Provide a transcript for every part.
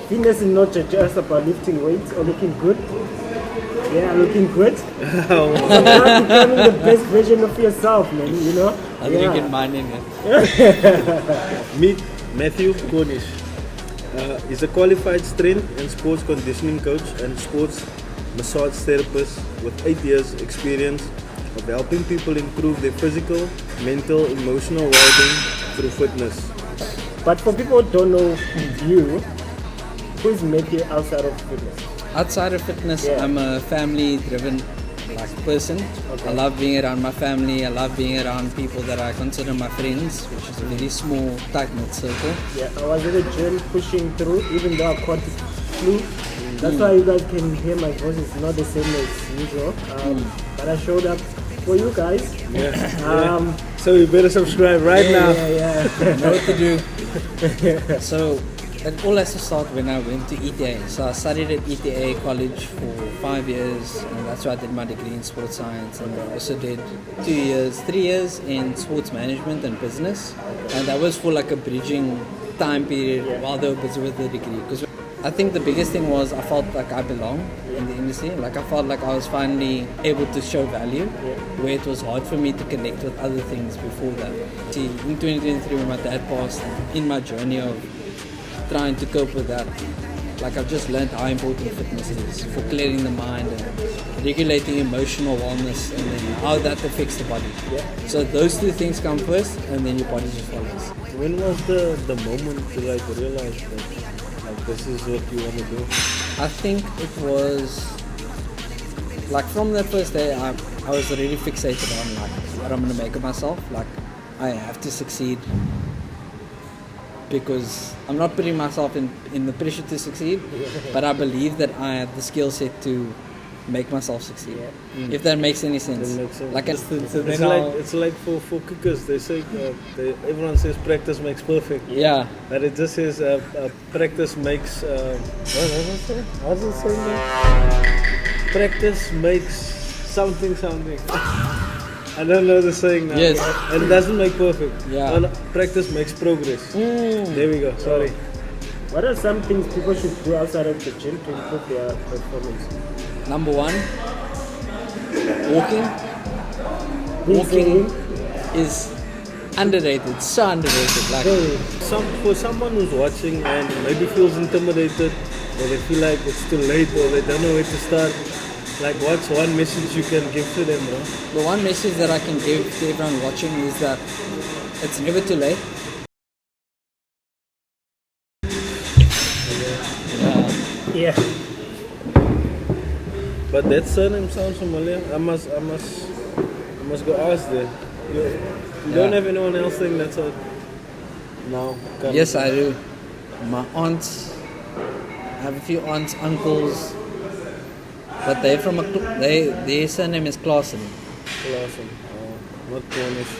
Fitness is not just about lifting weights or looking good. Yeah, looking good. It's about becoming the best version of yourself, man, you know? I think in mine in it. Meet Matthew Cornish. He's a qualified strength and sports conditioning coach and sports massage therapist with 8 years experience of helping people improve their physical, mental, emotional well-being through fitness. But for people who don't know you, who is Matthew outside of fitness? Outside of fitness, Yeah. I'm a family-driven person. Okay. I love being around my family. I love being around people that I consider my friends, which is a very small, tight-knit circle. Yeah, I was at the gym pushing through, even though I caught the flu. That's why you guys can hear my voice. It's not the same as usual. But I showed up for you guys. Yeah. So you better subscribe right now. Yeah. Know what to do. So it all has to start when I went to ETA. So I studied at ETA college for 5 years, and that's where I did my degree in sports science. And I also did 3 years in sports management and business. And that was for like a bridging time period while they were busy with the degree. Because I think the biggest thing was I felt like I belong in the industry. Like I felt like I was finally able to show value, where it was hard for me to connect with other things before that. See, in 2023 when my dad passed, in my journey of trying to cope with that, like I've just learned how important fitness is for clearing the mind and regulating emotional wellness, and then how that affects the body. So those two things come first, and then your body just follows. When was the moment to like realize that like this is what you want to do? I think it was like from that first day I was really fixated on like what I'm going to make of myself. Like I have to succeed, because I'm not putting myself in the pressure to succeed, but I believe that I have the skill set to make myself succeed. If that makes any sense. That makes sense. Like It's like for cookers, they say everyone says practice makes perfect. yeah. But it just says practice makes how's it saying that? Practice makes something. I don't know the saying now. Yes. And it doesn't make perfect. Yeah. Oh, no, practice makes progress. There we go. Sorry. What are some things people should do outside of the gym to improve their performance? Number one, walking. Walking Is underrated, so underrated. Like For someone who's watching and maybe feels intimidated, or they feel like it's too late, or they don't know where to start, like what's one message you can give to them, bro? the one message that I can give to everyone watching is that it's never too late. Yeah. But that surname sounds familiar. I must go ask there. You don't have anyone else saying that's a no. Yes, I do. My aunts, I have a few aunts, uncles, but they're from their surname is Clausen. Awesome. Not Cornish.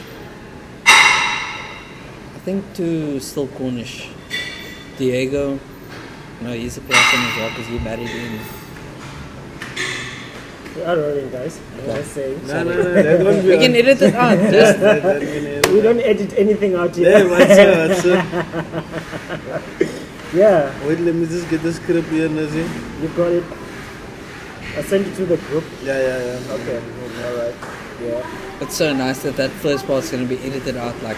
I think two still Cornish. Diego, no, he's a Clausen as well because he married in. We are rolling, guys. I say. No, that won't be We can edit it out. Just We don't edit anything out Yeah, here. what's up? Yeah, Wait, let me just get the script here, Nazi. you got it. I sent it to the group. Yeah. Okay, alright. Yeah. it's so nice that first part's going to be edited out. Like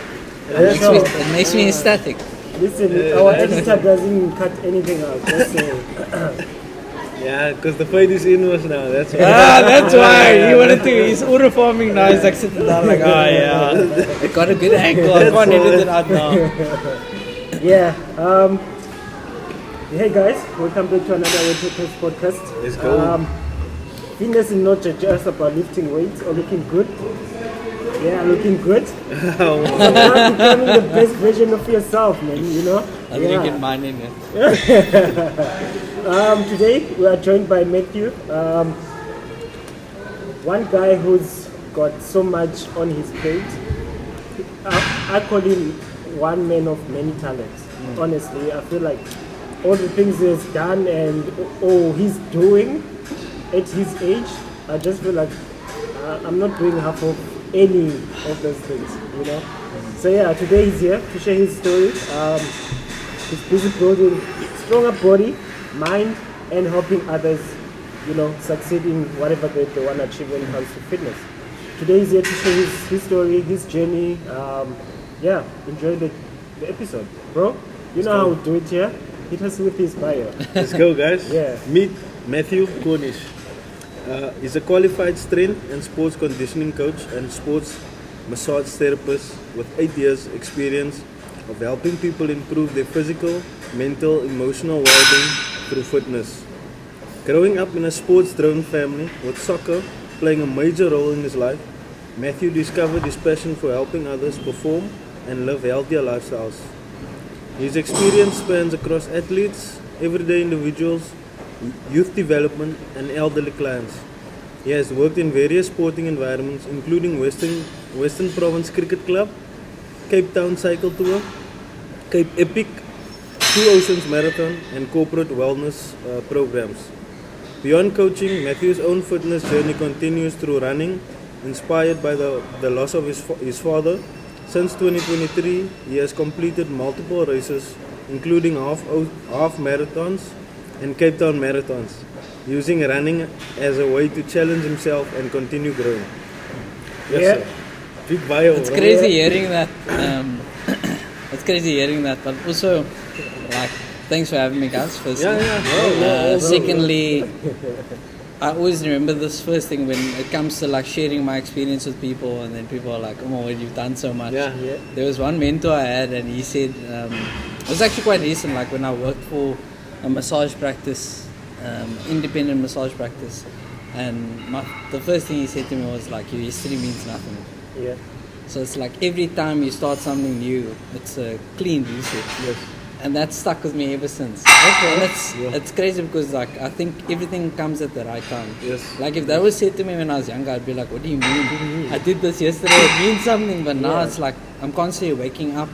Yeah, it makes me ecstatic. Listen, our editor doesn't cut anything out. That's it. Yeah, because the fight is inwards now, that's why. That's why he wanted to. He's order farming now. He's like sitting down, like, I got a good angle. I can't edit it out now. Yeah. Hey guys, welcome back to another Wellbeing podcast. Let's go. Fitness is not just about lifting weights or looking good. Yeah, looking good. It's about becoming the best version of yourself, man. You know. I think in mine in it. Today we are joined by Matthew, one guy who's got so much on his plate. I call him one man of many talents. Honestly, I feel like all the things he's done and he's doing at his age, I just feel like I'm not doing half of any of those things, you know. So yeah, today he's here to share his story. He's busy building stronger body, mind, and helping others, succeed in whatever they want to achieve when it comes to fitness. Today he's here to share his story, his journey. Enjoy the episode. Bro, you know how we do it here. Hit us with his bio. Let's go, guys. Yeah. Meet Matthew Cornish. He's a qualified strength and sports conditioning coach and sports massage therapist with 8 years experience of helping people improve their physical, mental, emotional well-being through fitness. Growing up in a sports-driven family with soccer playing a major role in his life, Matthew discovered his passion for helping others perform and live healthier lifestyles. His experience spans across athletes, everyday individuals, youth development, and elderly clients. He has worked in various sporting environments including Western Province Cricket Club, Cape Town Cycle Tour, Cape Epic, Two Oceans Marathon, and corporate wellness programs. Beyond coaching, Matthew's own fitness journey continues through running, inspired by the loss of his father. Since 2023, he has completed multiple races, including half marathons and Cape Town marathons, using running as a way to challenge himself and continue growing. Yes, sir. Big bio. It's crazy hearing that. It's crazy hearing that, but also, thanks for having me, guys. Firstly. Secondly, I always remember this first thing when it comes to sharing my experience with people, and then people are like, "Oh my word, you've done so much." Yeah. There was one mentor I had, and he said, it was actually quite recent, when I worked for a massage practice, independent massage practice, and the first thing he said to me was your history means nothing. Yeah. So it's every time you start something new, it's a clean reset. Yes. And that stuck with me ever since. Okay. And it's crazy because I think everything comes at the right time. Yes. If that was said to me when I was younger, I'd be like, what do you mean? I did this yesterday, it means something. But now it's I'm constantly waking up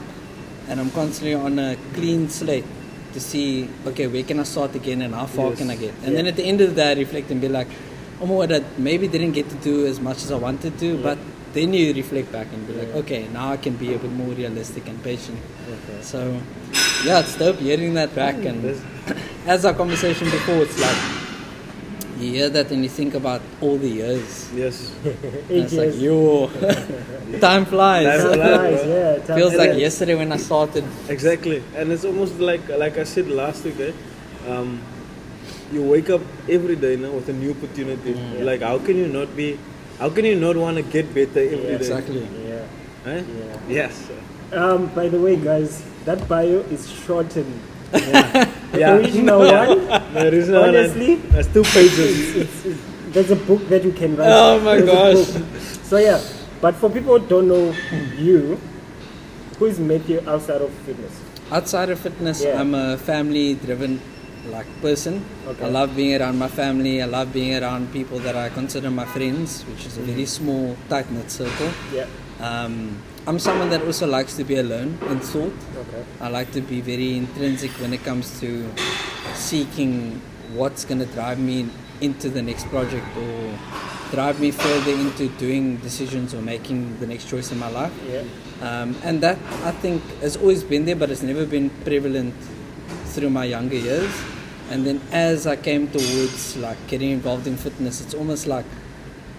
and I'm constantly on a clean slate to see, okay, where can I start again and how far can I get? And then at the end of the day, I reflect and be like, oh my God, I maybe didn't get to do as much as I wanted to, but then you reflect back and be like, okay, now I can be a bit more realistic and patient. Okay. So, it's dope hearing that back. And as our conversation before, it's you hear that and you think about all the years. Yes. And it's time flies. Time flies, yeah. Feels like yesterday when I started. Exactly. And it's almost like I said last week, you wake up every day now with a new opportunity. How can you not want to get better every day? Exactly. Yeah. Eh? Yeah. Yes. By the way, guys, that bio is shortened. Yeah. The original one, The original honestly, one, that's 2 pages. there's a book that you can write. Oh my There's a gosh. book. So but for people who don't know you, who is Matthew outside of fitness? Outside of fitness, Yeah. I'm a family-driven person. Okay. I love being around my family. I love being around people that I consider my friends, which is a very small, tight-knit circle. Yeah. I'm someone that also likes to be alone in thought. Okay. I like to be very intrinsic when it comes to seeking what's going to drive me into the next project or drive me further into doing decisions or making the next choice in my life. Yeah. And that, I think, has always been there, but it's never been prevalent through my younger years. And then as I came towards getting involved in fitness, it's almost like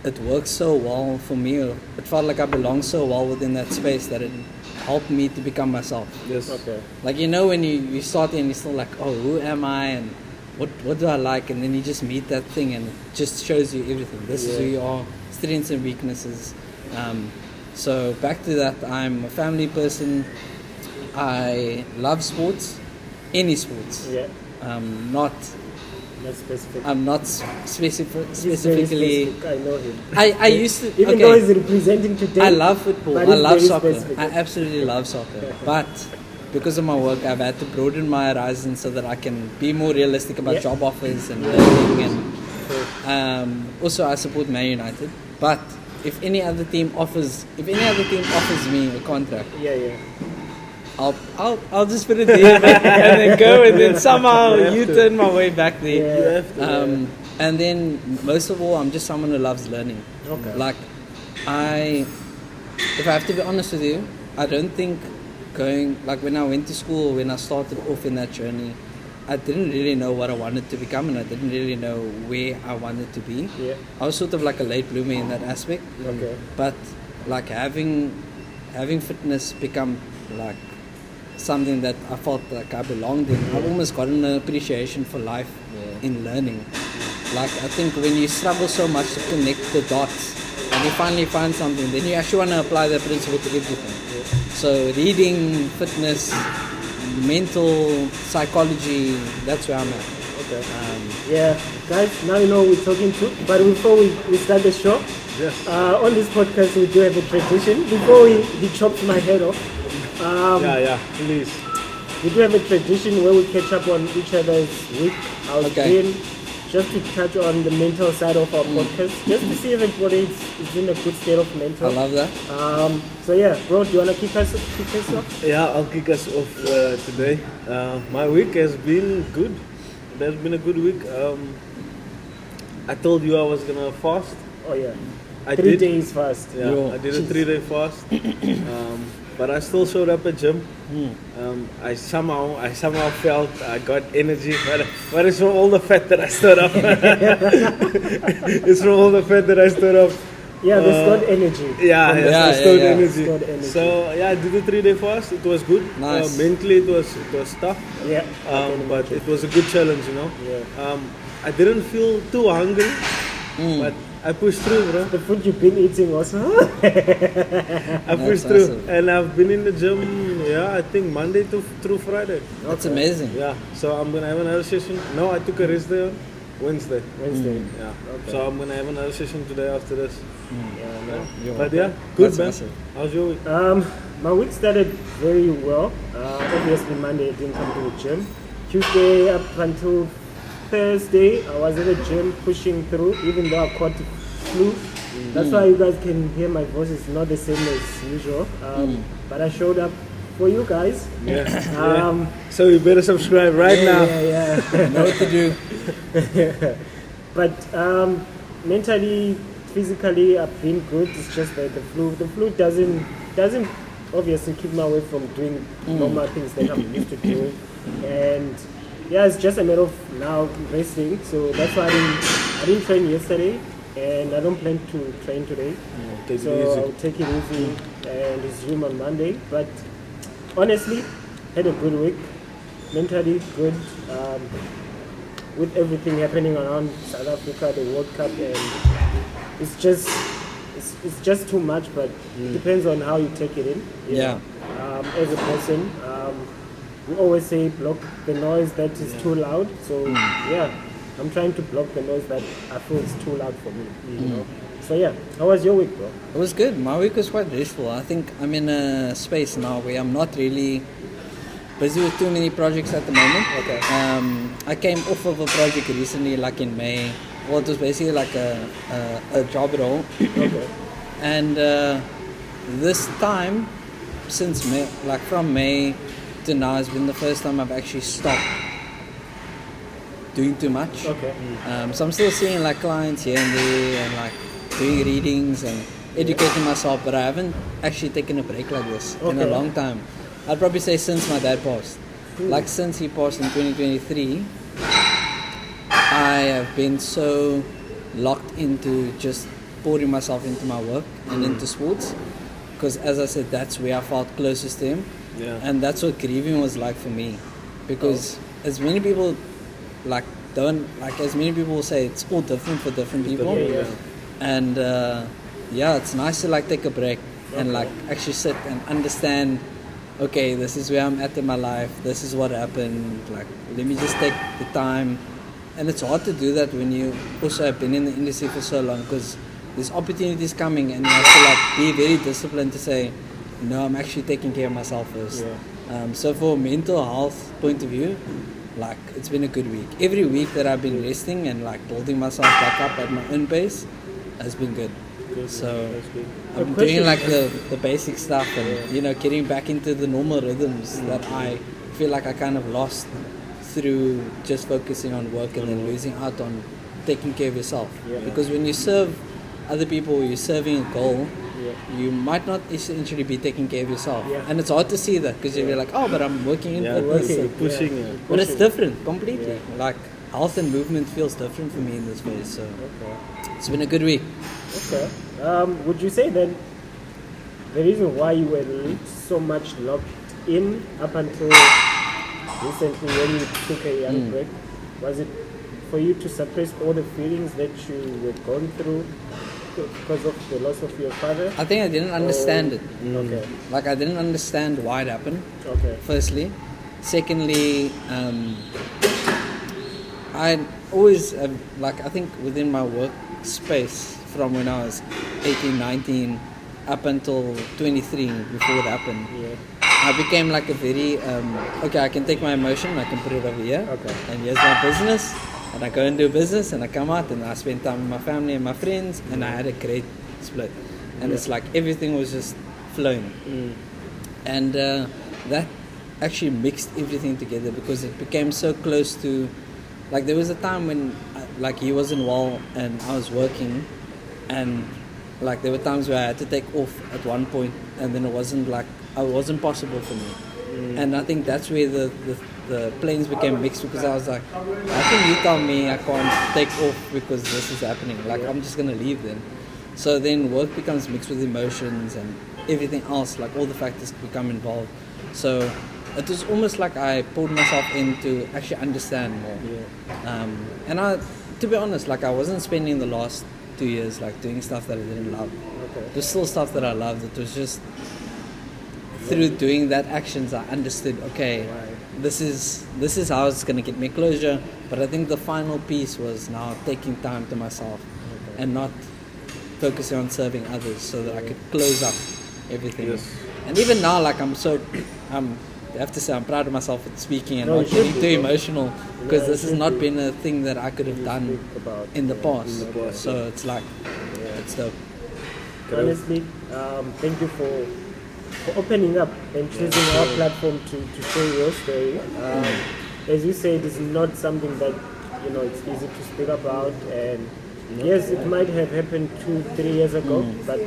it works so well for me. It felt like I belong so well within that space that it helped me to become myself. Yes. Okay. When you start and you're still who am I and what do I like? And then you just meet that thing and it just shows you everything. This is who you are, strengths and weaknesses. So back to that, I'm a family person. I love sports, any sports. Yeah. Not specific. I'm not He's very specifically. specific. I know him. I used to. Even though he's representing today. I love football. but I he's love very soccer. specific. I absolutely love soccer. But because of my work, I've had to broaden my horizons so that I can be more realistic about job offers and learning. And also, I support Man United. But if any other team offers me a contract, I'll just put it there and then go and then somehow U-turn my way back there. You have to, And then most of all, I'm just someone who loves learning. Okay. If I have to be honest with you, I don't think when I went to school, when I started off in that journey, I didn't really know what I wanted to become, and I didn't really know where I wanted to be. Yeah. I was sort of like a late bloomer in that aspect. Okay. But like having fitness become like something that I felt like I belonged in, I've almost gotten an appreciation for life in learning. Like I think when you struggle so much to connect the dots and you finally find something, then you actually want to apply that principle to everything. So reading, fitness, mental, psychology, that's where I'm at. Okay. Yeah, guys, now you know who we're talking to. But before we start the show, Yes. on this podcast we do have a tradition. Before he chops my head off, Please. we do have a tradition where we catch up on each other's week, how it's Okay. been, just to touch on the mental side of our podcast, just to see if everybody is in a good state of mental. I love that. So yeah, bro, do you wanna kick us off? Yeah, I'll kick us off today. My week has been good. It has been a good week. I told you I was gonna fast. Oh yeah, I 3 did. days fast. Yeah, Yo. I did a 3-day fast. But I still showed up at gym. I somehow felt I got energy, but it's from all the fat that I stood up. It's from all the fat that I stood up. Yeah, the stored energy. I stored energy. Stored energy. So yeah, I did a 3-day fast. It was good. Nice. Mentally, it was tough. Yeah. But it was a good challenge, you know. Yeah. I didn't feel too hungry, but I pushed through, bro. The food you've been eating also. I pushed through, awesome. and I've been in the gym. Yeah, I think Monday through Friday. That's amazing. Yeah, so I'm gonna have another session. No, I took a rest day on Wednesday. Wednesday. Yeah, Okay. so I'm gonna have another session today after this. Yeah, no. Yo. But yeah, good That's man. awesome. How's your week? My week started very well. Obviously Monday I didn't come to the gym. Tuesday up until Thursday I was at the gym pushing through, even though I caught the flu. That's why you guys can hear my voice is not the same as usual. But I showed up for you guys. Yeah. So you better subscribe right now. Yeah. Know what to do. But mentally, physically, I've been good. It's just that the flu doesn't obviously keep me away from doing normal things that I'm used to doing. And yeah, it's just a matter of now resting. So that's why I didn't train yesterday, and I don't plan to train today. Take it So easy. I'll take it easy and resume on Monday. But honestly, had a good week. Mentally good. With everything happening around South Africa, the World Cup, and it's just too much. But it depends on how you take it in. Yeah. As a person, we always say block the noise that is too loud. So yeah, I'm trying to block the noise that I feel is too loud for me. You know. So yeah, how was your week, bro? It was good. My week was quite restful. I think I'm in a space now where I'm not really busy with too many projects at the moment. Okay. I came off of a project recently, like in May. Well, it was basically like a job role. Okay. And this time, since May, like from May to now, has been the first time I've actually stopped doing too much. Okay. So I'm still seeing like clients here and there and like doing readings and educating myself, but I haven't actually taken a break like this in a Okay. long time. I'd probably say since my dad passed. Like since he passed in 2023, I have been so locked into just pouring myself into my work and into sports. Because as I said, that's where I felt closest to him. Yeah. And that's what grieving was like for me. Because as many people as many people say, it's all different for different people. Yeah. And yeah, it's nice to like take a break and like actually sit and understand, okay, this is where I'm at in my life, this is what happened, like let me just take the time. And it's hard to do that when you also have been in the industry for so long, because there's opportunities coming and you have to like be very disciplined to say, no, I'm actually taking care of myself first. So for mental health point of view, like it's been a good week. Every week that I've been resting and like building myself back up at my own pace has been good. So That's good. I'm A question, doing like the basic stuff and you know, getting back into the normal rhythms that I feel like I kind of lost through just focusing on work and then losing out on taking care of yourself. Because when you serve other people, you're serving a goal, you might not essentially be taking care of yourself. Yeah. And it's hard to see that because you're like, oh, but I'm working in Yeah, fitness. working. you're pushing. Yeah. Yeah. But it's different completely. Like health and movement feels different for me in this phase. So Okay. it's been a good week. Okay. Would you say then the reason why you were so much locked in up until recently when you took a young break, was it for you to suppress all the feelings that you were going through because of the loss of your father? I think I didn't understand it. Okay. Like I didn't understand why it happened. Okay. Firstly, secondly, I always like I think within my workspace from when I was 18, 19 up until 23 before it happened. Yeah. I became like a very okay, I can take my emotion, I can put it over here, Okay. and here's my business, and I go and do business, and I come out and I spend time with my family and my friends, and I had a great split, and it's like everything was just flowing, and that actually mixed everything together because it became so close to, like there was a time when like he wasn't well and I was working, and like there were times where I had to take off at one point, and then it wasn't possible for me. And I think that's where the planes became mixed because I was like, how can you tell me I can't take off because this is happening? Like I'm just gonna leave then. So then work becomes mixed with emotions and everything else, like all the factors become involved. So it was almost like I pulled myself in to actually understand more. And to be honest, like I wasn't spending the last 2 years like doing stuff that I didn't love. Okay. There's still stuff that I loved. It was just through doing that actions I understood, okay, this is how it's going to get me closure. But I think the final piece was now taking time to myself and not focusing on serving others so that I could close up everything. Yes. And even now, like I have to say I'm proud of myself for speaking and No, not you should getting be, too bro. emotional because Yeah, this you has should not be. been a thing that I could have done Speak about in the past. past, So it's like, it's dope. Honestly, thank you for opening up and choosing our platform to share your story. As you said, it's not something that it's easy to speak about, and yes, it might have happened 2-3 years ago, but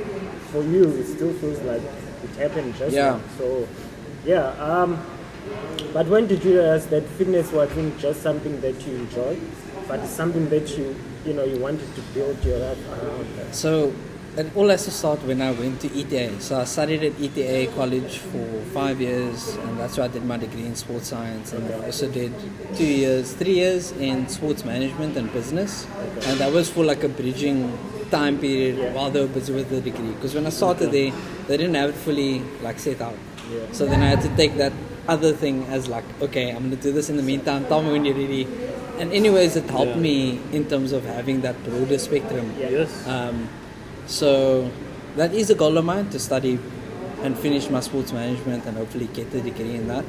for you, it still feels like it happened just now. So, but when did you realize that fitness wasn't just something that you enjoy, but it's something that you wanted to build your life around? So it all has to start when I went to ETA. So I studied at ETA college for 5 years, and that's where I did my degree in sports science. And I also did 3 years in sports management and business. And that was for like a bridging time period while they were busy with the degree. Because when I started there, they didn't have it fully like set out. So then I had to take that other thing as like, okay, I'm going to do this in the meantime. Tell me when you're ready. And anyways, it helped me in terms of having that broader spectrum. Yes. So that is a goal of mine, to study and finish my sports management and hopefully get the degree in that.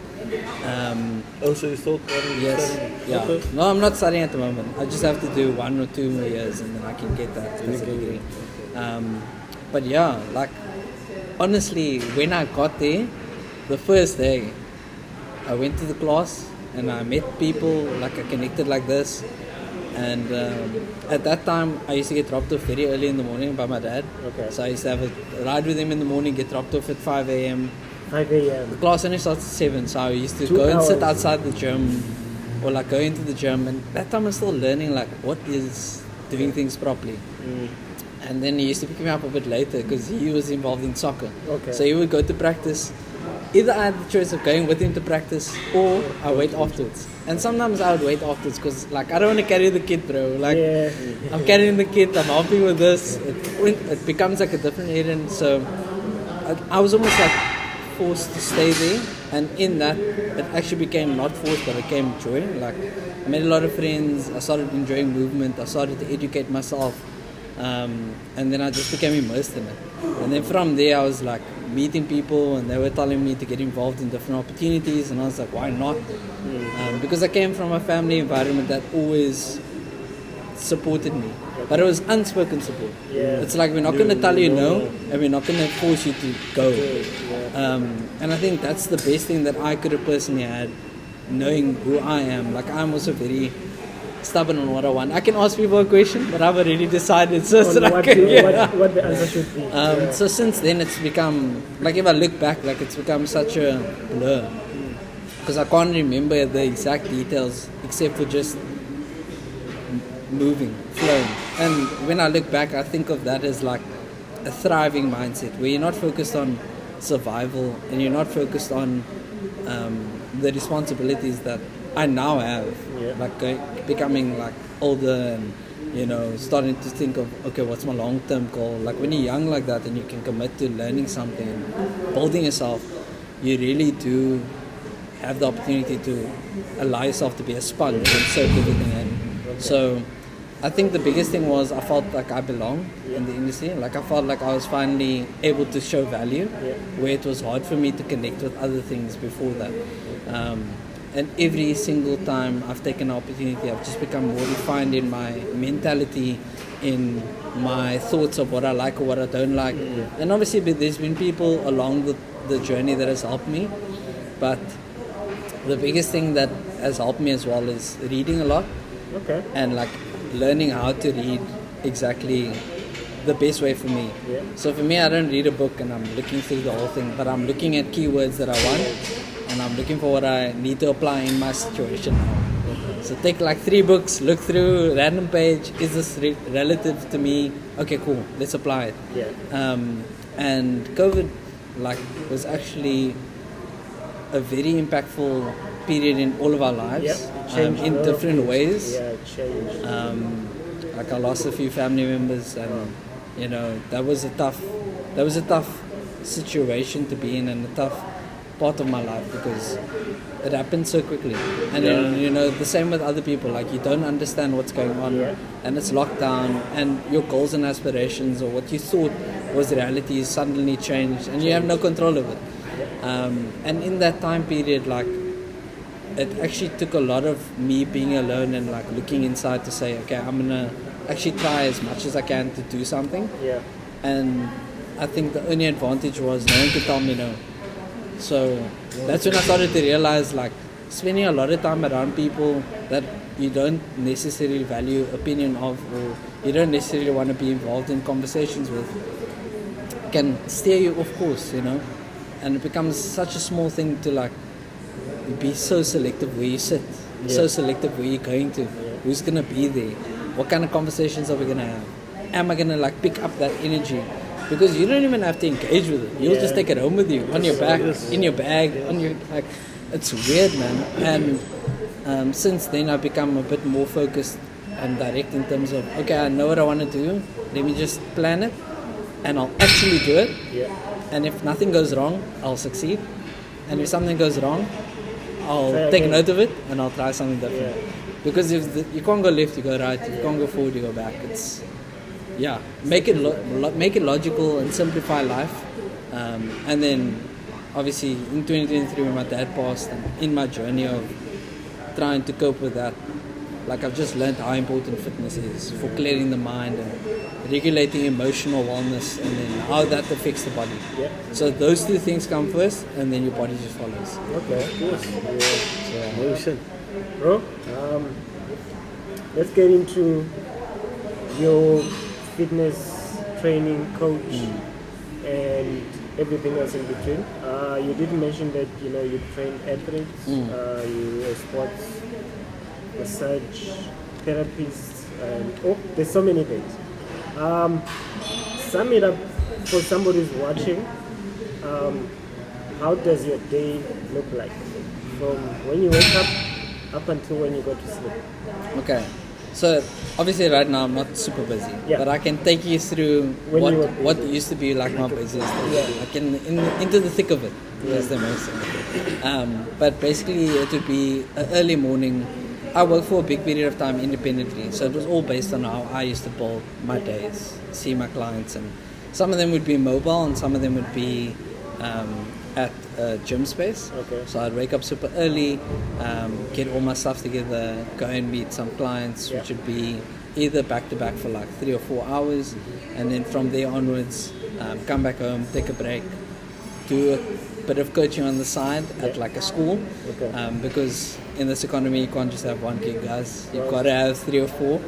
Also, you still studying? Yes. Yeah. Okay. No, I'm not studying at the moment. I just have to do 1 or 2 more years and then I can get that specific degree. But yeah, like honestly, when I got there, the first day, I went to the class and I met people, like I connected like this. And at that time, I used to get dropped off very early in the morning by my dad. Okay. So I used to have a ride with him in the morning, get dropped off at 5 a.m. 5 a.m. The class only starts at 7, so I used to 2 go and sit hours. outside the gym or like go into the gym. And that time I was still learning like what is doing things properly. And then he used to pick me up a bit later because he was involved in soccer. Okay. So he would go to practice. Either I had the choice of going with him to practice or I wait afterwards. And sometimes I would wait afterwards because like I don't want to carry the kid, bro. Like I'm carrying the kid, I'm helping with this. It becomes like a different errand. So I was almost like forced to stay there. And in that, it actually became not forced, but it became joy. Like I made a lot of friends. I started enjoying movement. I started to educate myself. And then I just became immersed in it. And then from there I was like meeting people and they were telling me to get involved in different opportunities, and I was like, why not? Because I came from a family environment that always supported me, but it was unspoken support. It's like we're not going to tell you no, and we're not going to force you to go. And I think that's the best thing that I could have personally had, knowing who I am. Like I'm also very stubborn on what I want. I can ask people a question, but I've already decided. So it's On like, what the answer should be. So since then, it's become like, if I look back, like it's become such a blur, because I can't remember the exact details except for just moving, flowing. And when I look back, I think of that as like a thriving mindset where you're not focused on survival and you're not focused on the responsibilities that I now have, like becoming like older and, you know, starting to think of, okay, what's my long-term goal? Like when you're young like that and you can commit to learning something and building yourself, you really do have the opportunity to allow yourself to be a sponge and soak everything in. So I think the biggest thing was I felt like I belonged in the industry. Like I felt like I was finally able to show value where it was hard for me to connect with other things before that. And every single time I've taken an opportunity, I've just become more refined in my mentality, in my thoughts of what I like or what I don't like. And obviously there's been people along the journey that has helped me. But the biggest thing that has helped me as well is reading a lot. Okay. And like learning how to read exactly the best way for me. So for me, I don't read a book and I'm looking through the whole thing, but I'm looking at keywords that I want and I'm looking for what I need to apply in my situation now. So take like 3 books, look through random page, is this relative to me? Okay, cool, let's apply it. And COVID like was actually a very impactful period in all of our lives, in different ways. It changed. Like I lost a few family members, and you know that was a tough situation to be in, and a tough part of my life because it happened so quickly. And then, you know, the same with other people. Like you don't understand what's going on, and it's lockdown, and your goals and aspirations or what you thought was reality suddenly changed, and you have no control of it. And in that time period, like it actually took a lot of me being alone and like looking inside to say, okay, I'm gonna actually try as much as I can to do something. And I think the only advantage was no one could tell me no. So that's when I started to realize, like, spending a lot of time around people that you don't necessarily value opinion of, or you don't necessarily want to be involved in conversations with, can steer you off course, you know. And it becomes such a small thing to like be so selective where you sit, so selective where you're going to, who's gonna be there, what kind of conversations are we gonna have, am I gonna like pick up that energy, because you don't even have to engage with it, you'll just take it home with you, on your back, in your bag, on your, like, it's weird, man. And since then I've become a bit more focused and direct in terms of, okay, I know what I want to do, let me just plan it and I'll actually do it. And if nothing goes wrong, I'll succeed. And if something goes wrong, I'll take note of it and I'll try something different. Because if you can't go left, you go right. If you can't go forward, you go back. It's make it logical and simplify life. And then, obviously, in 2023, when my dad passed, and in my journey of trying to cope with that, like I've just learned how important fitness is for clearing the mind and regulating emotional wellness, and then how that affects the body. So those two things come first, and then your body just follows. Motion. Bro, let's get into your fitness training coach and everything else in between. You did mention that you train athletes, you were sports massage therapists, and there's so many things. Sum it up for somebody who's watching. How does your day look like from when you wake up until when you go to sleep? Okay, so obviously right now I'm not super busy, but I can take you through what used to be like my busiest day. I can into the thick of it. That's the most thing. But basically it would be an early morning. I worked for a big period of time independently, so it was all based on how I used to build my days, see my clients, and some of them would be mobile and some of them would be at a gym space. So I'd wake up super early, get all my stuff together, go and meet some clients, which would be either back to back for like 3 or 4 hours, and then from there onwards, come back home, take a break, do a bit of coaching on the side at like a school, because in this economy, you can't just have one gig, guys. You gotta have 3 or 4.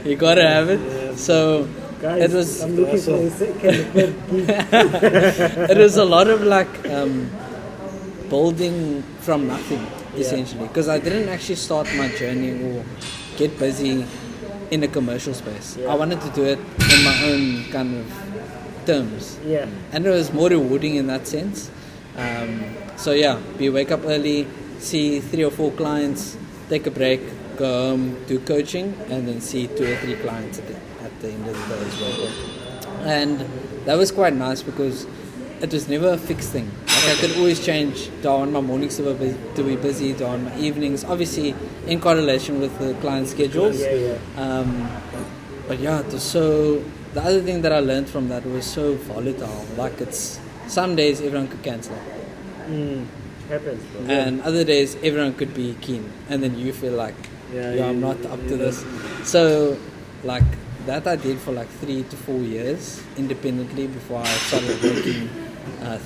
You gotta have it. So Guys, it was. I'm looking for a second gig. It was a lot of like building from nothing, essentially, because I didn't actually start my journey or get busy in a commercial space. I wanted to do it in my own kind of terms, and it was more rewarding in that sense. So yeah, we wake up early, see 3 or 4 clients, take a break, go home, do coaching, and then see 2 or 3 clients at the end of the day as well. And that was quite nice because it was never a fixed thing. Like I could always change. Do I want my mornings to be busy? Do I want my evenings? Obviously in correlation with the client schedules. But yeah, it was so. The other thing that I learned from that was so volatile. Like it's some days everyone could cancel. Happens, bro. And other days everyone could be keen, and then you feel like I'm not up to this. So like that I did for like 3 to 4 years independently before I started working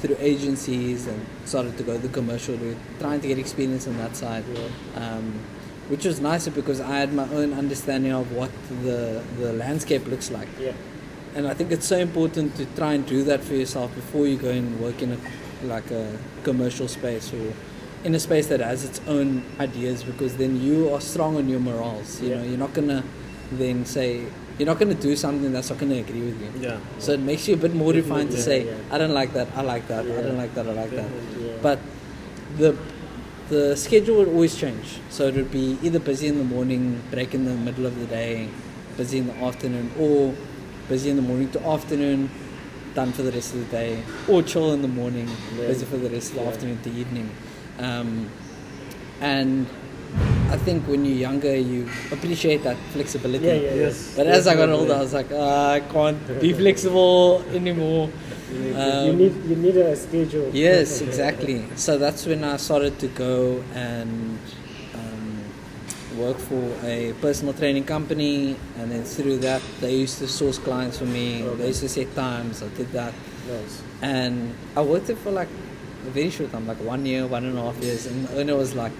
through agencies and started to go the commercial route, trying to get experience on that side, which was nicer because I had my own understanding of what the landscape looks like. And I think it's so important to try and do that for yourself before you go and work in a commercial space or in a space that has its own ideas, because then you are strong on your morals. You know, you're not gonna then say, you're not gonna do something that's not gonna agree with you. So it makes you a bit more refined to say, I don't like that, I like that, I don't like that, I like that. But the schedule would always change. So it would be either busy in the morning, break in the middle of the day, busy in the afternoon, or busy in the morning to afternoon, done for the rest of the day, or chill in the morning, busy for the rest of the afternoon to evening. And I think when you're younger, you appreciate that flexibility. But as I got older, I was like, I can't be flexible anymore. You need a schedule. Yes, exactly. So that's when I started to go and work for a personal training company, and then through that they used to source clients for me. They used to set times. I did that. And I worked there for like a very short time, like 1 year, 1.5 years, and the owner was like,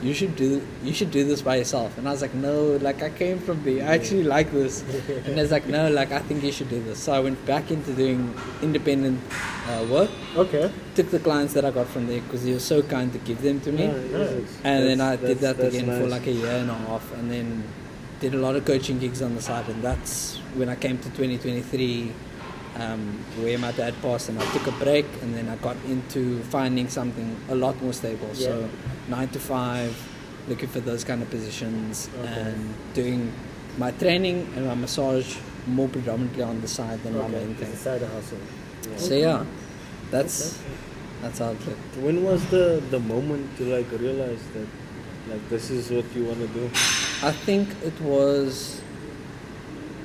you should do this by yourself. And I was like, no, like I came from there, I actually like this. And I was like, no, like I think you should do this. So I went back into doing independent work. Took the clients that I got from there because he was so kind to give them to me. And then I did that again for like 1.5 years, and then did a lot of coaching gigs on the side. And that's when I came to 2023, where my dad passed, and I took a break, and then I got into finding something a lot more stable. So 9 to 5, looking for those kind of positions, and doing my training and my massage more predominantly on the side than my main thing. Side hustle. So that's how it looked. When was the moment to like realize that like this is what you want to do? I think it was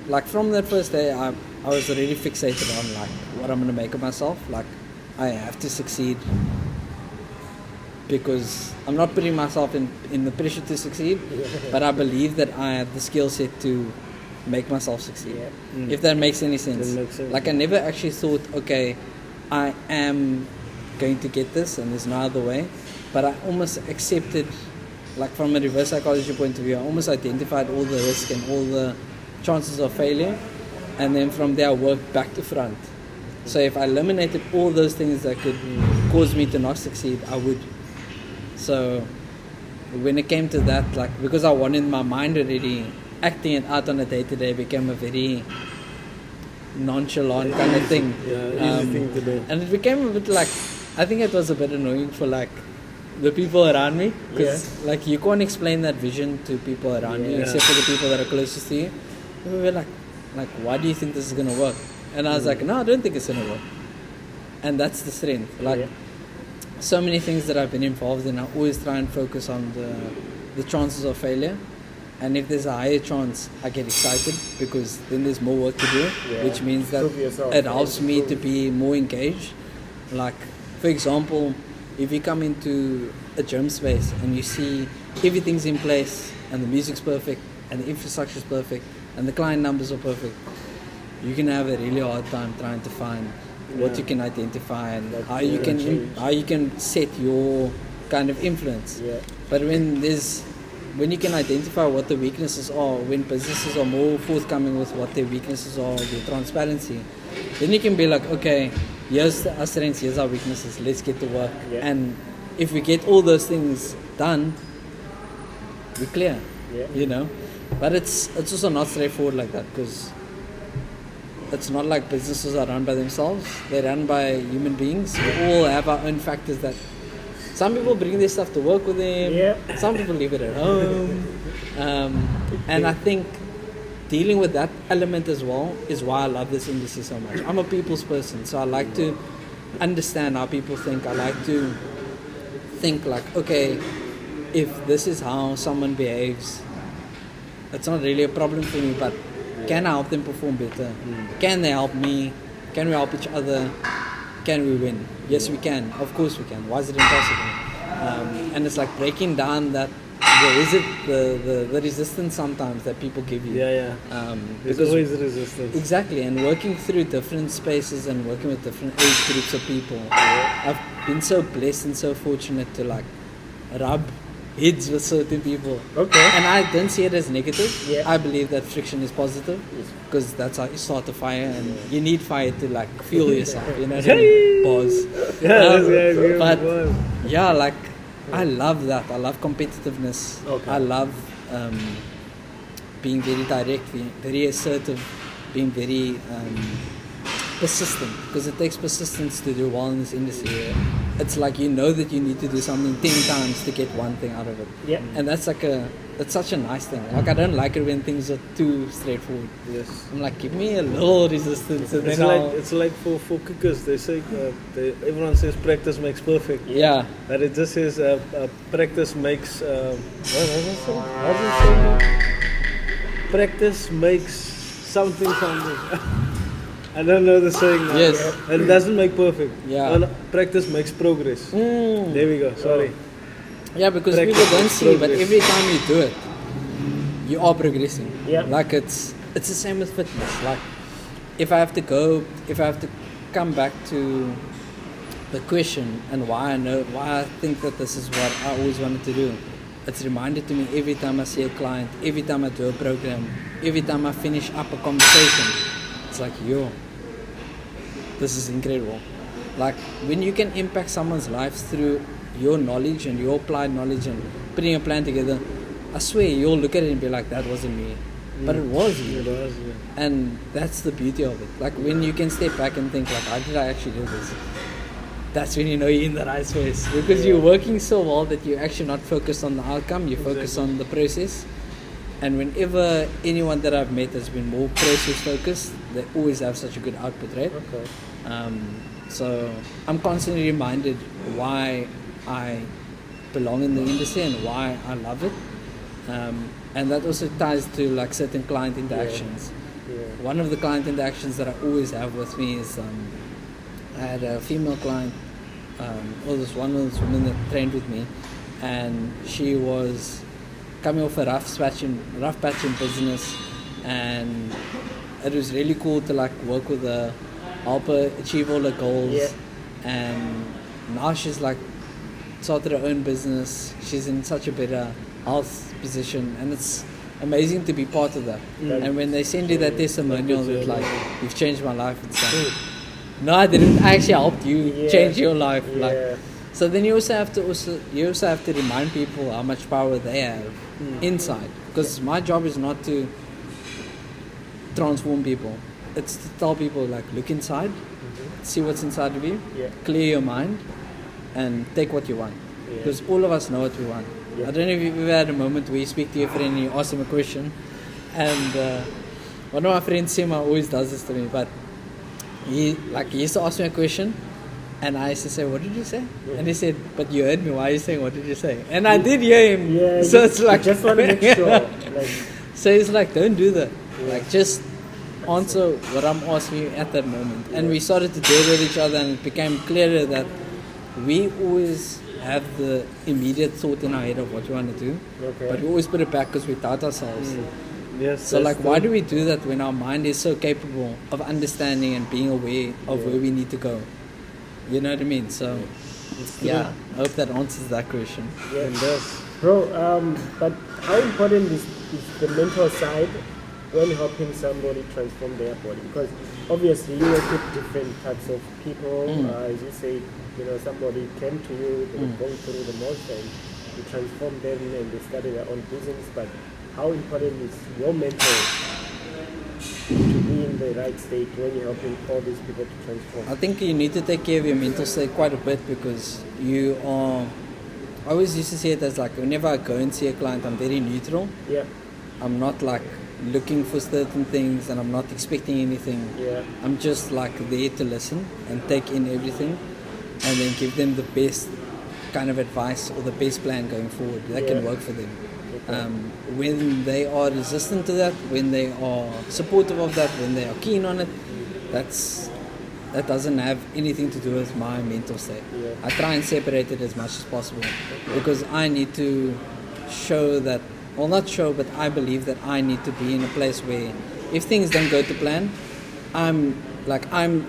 like from that first day, I was really fixated on like what I'm going to make of myself. Like I have to succeed, because I'm not putting myself in the pressure to succeed, but I believe that I have the skill set to make myself succeed. If that makes any sense. Like I never actually thought, okay, I am going to get this and there's no other way, but I almost accepted, like from a reverse psychology point of view, I almost identified all the risk and all the chances of failure, and then from there I worked back to front. So if I eliminated all those things that could cause me to not succeed, I would. So when it came to that, like because I wanted my mind already, acting it out on a day-to-day became a very nonchalant kind of thing. Easy thing to do. And it became a bit like, I think it was a bit annoying for like the people around me, because like you can't explain that vision to people around you except for the people that are closest to you. People were like, why do you think this is gonna work? And I was like, no, I don't think it's gonna work. And that's the strength. Like so many things that I've been involved in, I always try and focus on the chances of failure. And if there's a higher chance, I get excited because then there's more work to do, which means that it helps me to be more engaged. Like, for example, if you come into a gym space and you see everything's in place and the music's perfect and the infrastructure's perfect and the client numbers are perfect, you can have a really hard time trying to find what you can identify and how you can set your kind of influence. Yeah. But when you can identify what the weaknesses are, when businesses are more forthcoming with what their weaknesses are, their transparency, then you can be like, okay, here's our strengths, here's our weaknesses, let's get to work. Yeah. And if we get all those things done, we're clear, you know. But it's also not straightforward like that, because it's not like businesses are run by themselves. They're run by human beings. We all have our own factors that some people bring their stuff to work with them. Yeah. Some people leave it at home. And I think dealing with that element as well is why I love this industry so much. I'm a people's person, so I like to understand how people think. I like to think like, okay, if this is how someone behaves, it's not really a problem for me, but can I help them perform better? Can they help me? Can we help each other? Can we win? Yes, we can. Of course we can. Why is it impossible? And it's like breaking down that the resistance sometimes that people give you. There's always resistance. Exactly, and working through different spaces and working with different age groups of people. I've been so blessed and so fortunate to like rub heads with certain people. Okay. And I don't see it as negative. Yeah. I believe that friction is positive, because that's how you start a fire, and you need fire to like fuel yourself. You know what I mean? Pause. But yeah, like I love that. I love competitiveness. Okay. I love being very direct, very assertive, being very persistent, because it takes persistence to do well in this industry. It's like you know that you need to do something 10 times to get one thing out of it. Yeah. And that's such a nice thing. Like I don't like it when things are too straightforward. Yes. I'm like, give me a little resistance, and It's then it's like for cookers, they say everyone says practice makes perfect. yeah. But it just says practice makes what does it say? How does it say? Practice makes something. I don't know the saying now. Yes. And it doesn't make perfect. Yeah. Well, practice makes progress. There we go. Sorry. Yeah, because Practice people don't makes see, but progress. every time you do it, you are progressing. Yeah. Like it's the same with fitness. Like if I have to come back to the question and why I think that this is what I always wanted to do. It's reminded to me every time I see a client, every time I do a program, every time I finish up a conversation. It's like, this is incredible. Like when you can impact someone's life through your knowledge and your applied knowledge and putting a plan together, I swear you'll look at it and be like, that wasn't me. But it was you. It was, yeah. And that's the beauty of it. Like when you can step back and think like, how did I actually do this? That's when you know you're in the right space. Because you're working so well that you're actually not focused on the outcome, you focus on the process. And whenever anyone that I've met has been more process focused, they always have such a good output, right? Okay. So I'm constantly reminded why I belong in the industry and why I love it. And that also ties to like certain client interactions. Yeah. One of the client interactions that I always have with me is I had a female client, one of those women that trained with me, and she was coming off a rough patch in business, and it was really cool to like work with her, help her achieve all her goals. Yeah. And now she's like started her own business. She's in such a better health position, and it's amazing to be part of that. And when they send you that testimonial that like, you've changed my life, it's like, no, I didn't. I actually helped you change your life. Like, so then you also have to remind people how much power they have inside. Because my job is not to transform people. It's to tell people like, look inside, see what's inside of you, clear your mind, and take what you want. Because all of us know what we want. I don't know if you've ever had a moment where you speak to your friend and you ask him a question, and one of my friends, Sima, always does this to me, but he used to ask me a question, and I used to say, what did you say? And he said, but you heard me, why are you saying, what did you say? And I did hear him. Yeah, so it's like, just want to make sure. Like, so he's like, don't do that. Like, just answer what I'm asking you at that moment. And we started to deal with each other, and it became clearer that we always have the immediate thought in our head of what we want to do, but we always put it back because we doubt ourselves. Yes. So like, why do we do that when our mind is so capable of understanding and being aware of where we need to go? You know what I mean? So Yeah, I hope that answers that question. Yeah. And that's Bro, but how important is the mental side when helping somebody transform their body? Because obviously you work with different types of people. As you say, somebody came to you, they were going through the most, and you transform them and they started their own business. But how important is your mental to be in the right state when you're helping all these people to transform? I think you need to take care of your mental state quite a bit, because you are... I always used to say it as like, whenever I go and see a client, I'm very neutral. Yeah. I'm not like looking for certain things, and I'm not expecting anything. Yeah. I'm just like there to listen and take in everything, and then give them the best kind of advice or the best plan going forward that can work for them. When they are resistant to that, when they are supportive of that, when they are keen on it, that doesn't have anything to do with my mental state. Yeah. I try and separate it as much as possible, because I need to show that, well, not show, but I believe that I need to be in a place where if things don't go to plan, I'm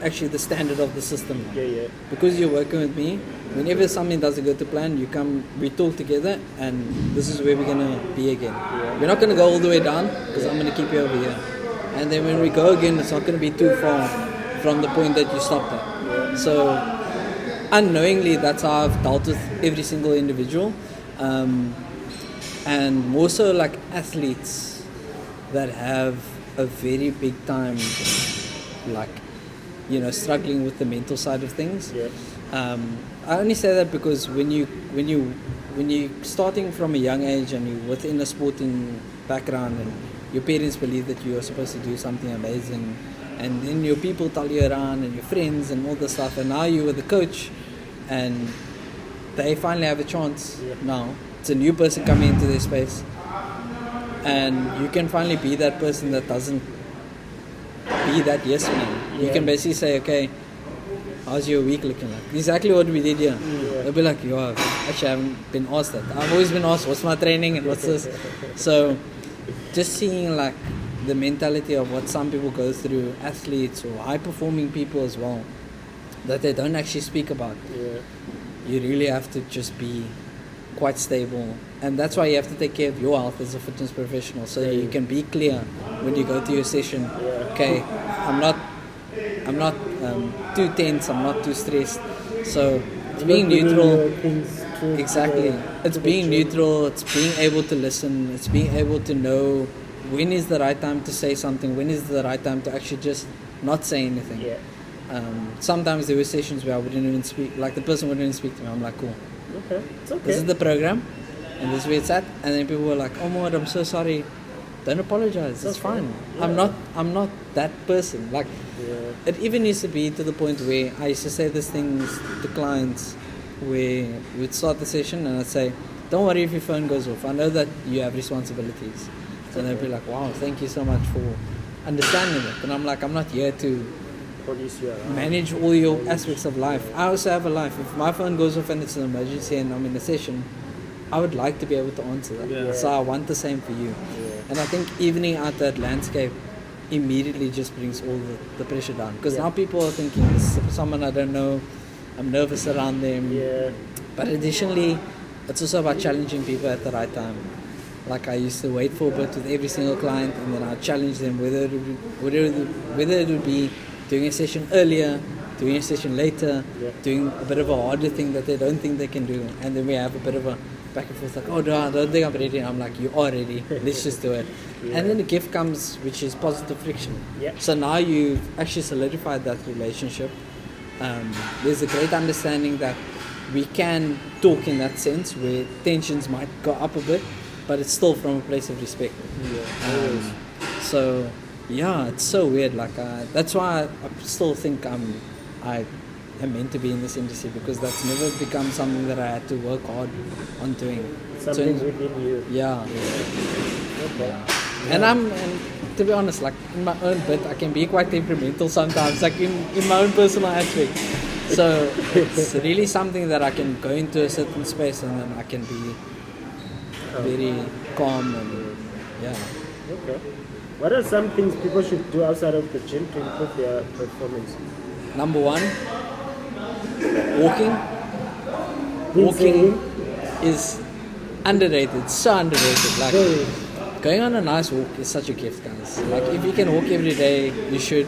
actually the standard of the system now. Yeah. Because you're working with me, whenever something doesn't go to plan, we talk together, and this is where we're going to be again. We're not going to go all the way down, because I'm going to keep you over here. And then when we go again, it's not going to be too far from the point that you stopped at. Yeah. So unknowingly, that's how I've dealt with every single individual. And more so like athletes that have a very big time, like, struggling with the mental side of things. Yeah. I only say that because when you're starting from a young age and you're within a sporting background, and your parents believe that you are supposed to do something amazing, and then your people tell you around, and your friends and all the stuff, and now you're with a coach and they finally have a chance. Now it's a new person coming into their space, and you can finally be that person that doesn't be that yes man. You can basically say, okay, how's your week looking like? Exactly what we did here. They'll be like, yo, actually I haven't been asked that. I've always been asked, what's my training and what's this? So just seeing like the mentality of what some people go through, athletes or high performing people as well, that they don't actually speak about. You really have to just be quite stable, and that's why you have to take care of your health as a fitness professional, so that you can be clear when you go to your session. Okay, I'm not too tense, I'm not too stressed. So it's being neutral. Exactly. It's being neutral, it's being able to listen, it's being able to know when is the right time to say something, when is the right time to actually just not say anything. Sometimes there were sessions where I wouldn't even speak, like the person wouldn't even speak to me. I'm like, cool. Okay, it's okay. This is the program, and this is where it's at. And then people were like, oh my God, I'm so sorry. Don't apologize. It's fine. I'm not that person. Like, it even used to be to the point where I used to say these things to clients, where we'd start the session and I'd say, don't worry if your phone goes off. I know that you have responsibilities. So they'd be like, wow, thank you so much for understanding it. And I'm like, I'm not here to manage all your aspects of life. I also have a life. If my phone goes off and it's an emergency and I'm in a session, I would like to be able to answer that. So I want the same for you. And I think evening out that landscape immediately just brings all the pressure down. Because now people are thinking, this is someone I don't know, I'm nervous around them. But additionally, it's also about challenging people at the right time. Like I used to wait for a bit with every single client, and then I'd challenge them whether it would be doing a session earlier, doing a session later, doing a bit of a harder thing that they don't think they can do, and then we have a bit of a back and forth, like, oh no, I don't think I'm ready. I'm like, you are ready, let's just do it. And then the gift comes, which is positive friction. So now you've actually solidified that relationship. There's a great understanding that we can talk in that sense where tensions might go up a bit, but it's still from a place of respect. So yeah, it's so weird. Like that's why I still think I am meant to be in this industry, because that's never become something that I had to work hard on doing. Something within you. And to be honest, like in my own bit, I can be quite temperamental sometimes, like in my own personal aspect. So it's really something that I can go into a certain space and then I can be very calm and Okay. What are some things people should do outside of the gym to improve their performance? Number one, walking. been walking saying. is underrated, so underrated. Like Very. going on a nice walk is such a gift, guys. Like if you can walk every day, you should.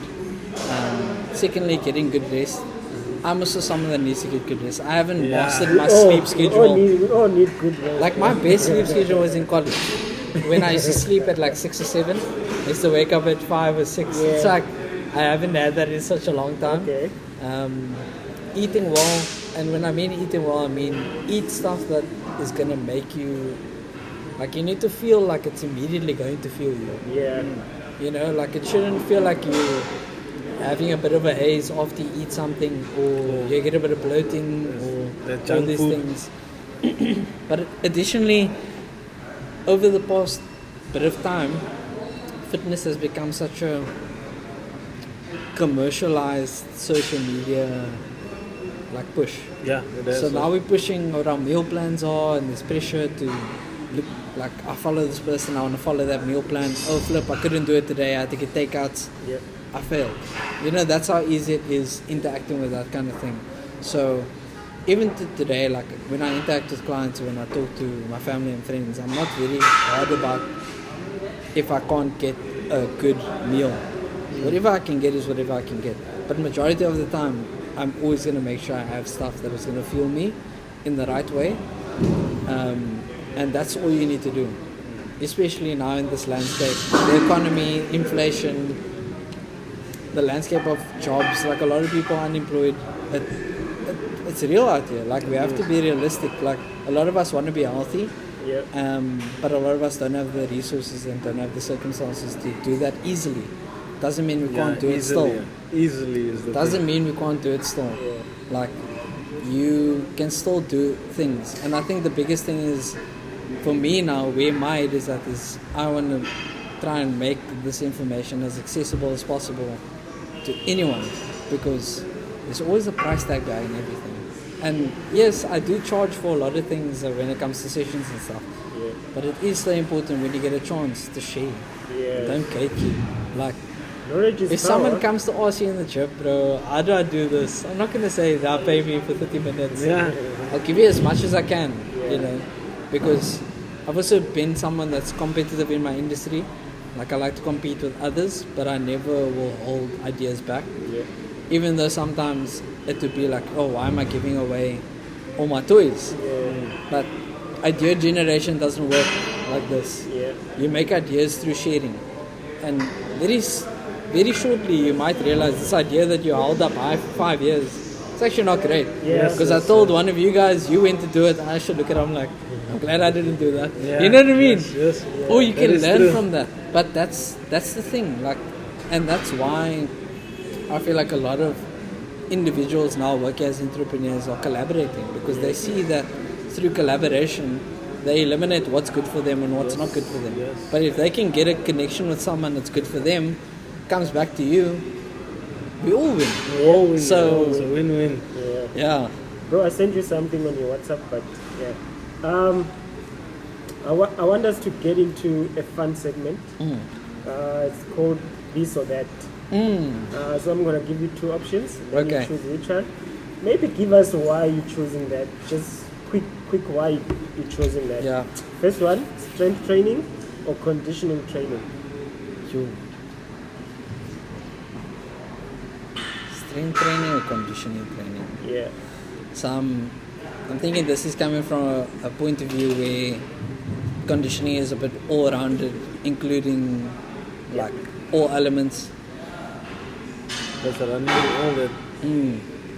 Secondly, getting good rest. I'm also someone that needs to get good rest. I haven't mastered my sleep schedule. We all need good rest. Like my best sleep schedule was in college. When I used to sleep at like 6 or 7, I used to wake up at 5 or 6. Yeah. It's like I haven't had that in such a long time. Okay. Eating well, and when I mean eating well, I mean eat stuff that is gonna make you, like you need to feel like it's immediately going to fuel you. Yeah. You know, like it shouldn't feel like you're having a bit of a haze after you eat something, or you get a bit of bloating, or That all junk these food. things. But additionally, over the past bit of time, fitness has become such a commercialized social media like push. Yeah, it is. So now we're pushing what our meal plans are, and there's pressure to look like I follow this person, I want to follow that meal plan. Oh flip, I couldn't do it today, I had to get takeouts. Yeah. I failed. You know, that's how easy it is interacting with that kind of thing. So even today, like when I interact with clients, when I talk to my family and friends, I'm not really hard about if I can't get a good meal. Whatever I can get is whatever I can get. But majority of the time, I'm always going to make sure I have stuff that is going to fuel me in the right way. And that's all you need to do. Especially now in this landscape. The economy, inflation, the landscape of jobs, like a lot of people are unemployed. It's real out here. Like we have to be realistic. Like a lot of us want to be healthy. Yeah. But a lot of us don't have the resources and don't have the circumstances to do that easily. Doesn't mean we can't do it still. Easily is the Doesn't mean we can't do it still. Yeah. Like you can still do things. And I think the biggest thing is for me now, where my head is at is I want to try and make this information as accessible as possible to anyone, because there's always a price tag guy in everything. And yes, I do charge for a lot of things when it comes to sessions and stuff. Yeah. But it is so important when you get a chance to share. Yeah. Don't gatekeep. Like, Knowledge is if power. someone comes to ask you in the gym, bro, how do I do this? I'm not going to say, they'll pay me for 30 minutes. Yeah. I'll give you as much as I can, Yeah. you know, because I've also been someone that's competitive in my industry. Like, I like to compete with others, but I never will hold ideas back. Yeah. Even though sometimes it would be like, oh, why am I giving away all my toys? Yeah. But idea generation doesn't work like this. Yeah. You make ideas through sharing. And very shortly you might realize this idea that you held up high for 5 years, it's actually not great. Yeah. Because I told one of you guys, you went to do it, I should look at him like, I'm glad I didn't do that. Yeah. You know what I mean? Yes. Or you That can is learn true. from that. But that's the thing. Like, and that's why I feel like a lot of individuals now working as entrepreneurs are collaborating, because they see that through collaboration they eliminate what's good for them and what's not good for them. Yes. But if they can get a connection with someone that's good for them, comes back to you, we all win. All win. So- It's a win-win. Yeah. Yeah. Bro, I sent you something on your WhatsApp, but yeah. I want us to get into a fun segment. It's called This or That. So I'm going to give you two options. Then Okay. You choose which one. Maybe give us why you're choosing that. Just quick why you're choosing that. Yeah. First one, strength training or conditioning training? Strength training or conditioning training? Yeah. So I'm thinking this is coming from a point of view where conditioning is a bit all-rounded, including like all elements. That's running all that.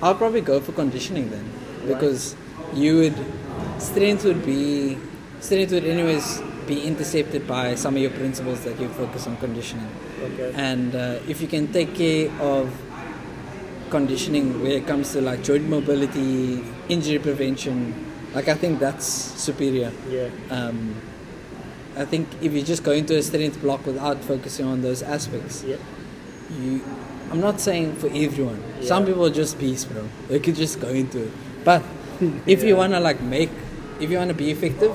I'll probably go for conditioning then, because strength would anyways be intercepted by some of your principles that you focus on conditioning. Okay. And if you can take care of conditioning where it comes to like joint mobility, injury prevention, like I think that's superior. Yeah. I think if you just go into a strength block without focusing on those aspects, Yeah. I'm not saying for everyone. Yeah. Some people are just beasts, bro. They could just go into it. But if you wanna if you wanna be effective,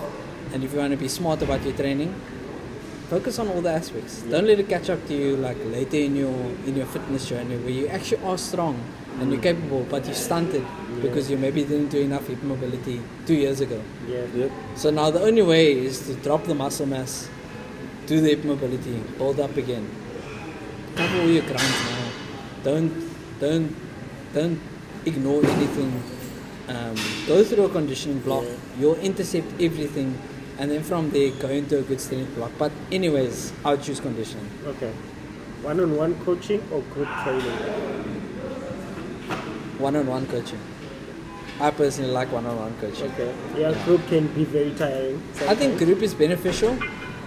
and if you wanna be smart about your training, focus on all the aspects. Don't let it catch up to you like later in your fitness journey where you actually are strong and you're capable, but you're stunted because you maybe didn't do enough hip mobility 2 years ago. Yep. So now the only way is to drop the muscle mass, do the hip mobility, build up again. Cover all your ground now. Don't ignore anything. Go through a conditioning block. You'll intercept everything, and then from there go into a good strength block. But anyways, I would choose conditioning. Okay. One-on-one coaching or group training? One-on-one coaching. I personally like one-on-one coaching. Okay. Yeah, group can be very tiring. I think group is beneficial,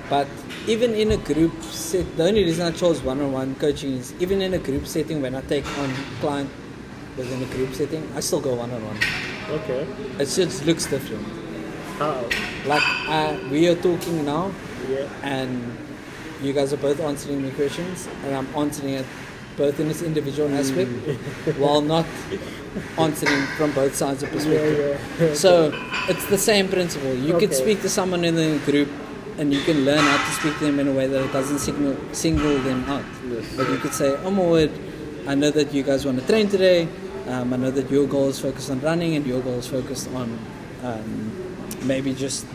but even in a group set, the only reason I chose one-on-one coaching is even in a group setting, when I take on client within a group setting, I still go one-on-one. Okay. It just looks different. How? Like we are talking now, Yeah. and you guys are both answering me questions, and I'm answering it both in its individual aspect, while not answering from both sides of perspective. Yeah. So it's the same principle. You could Okay. speak to someone in a group, and you can learn how to speak to them in a way that it doesn't single them out. Yes. But you could say, "Oh my word, I know that you guys want to train today. I know that your goal is focused on running, and your goal is focused on maybe just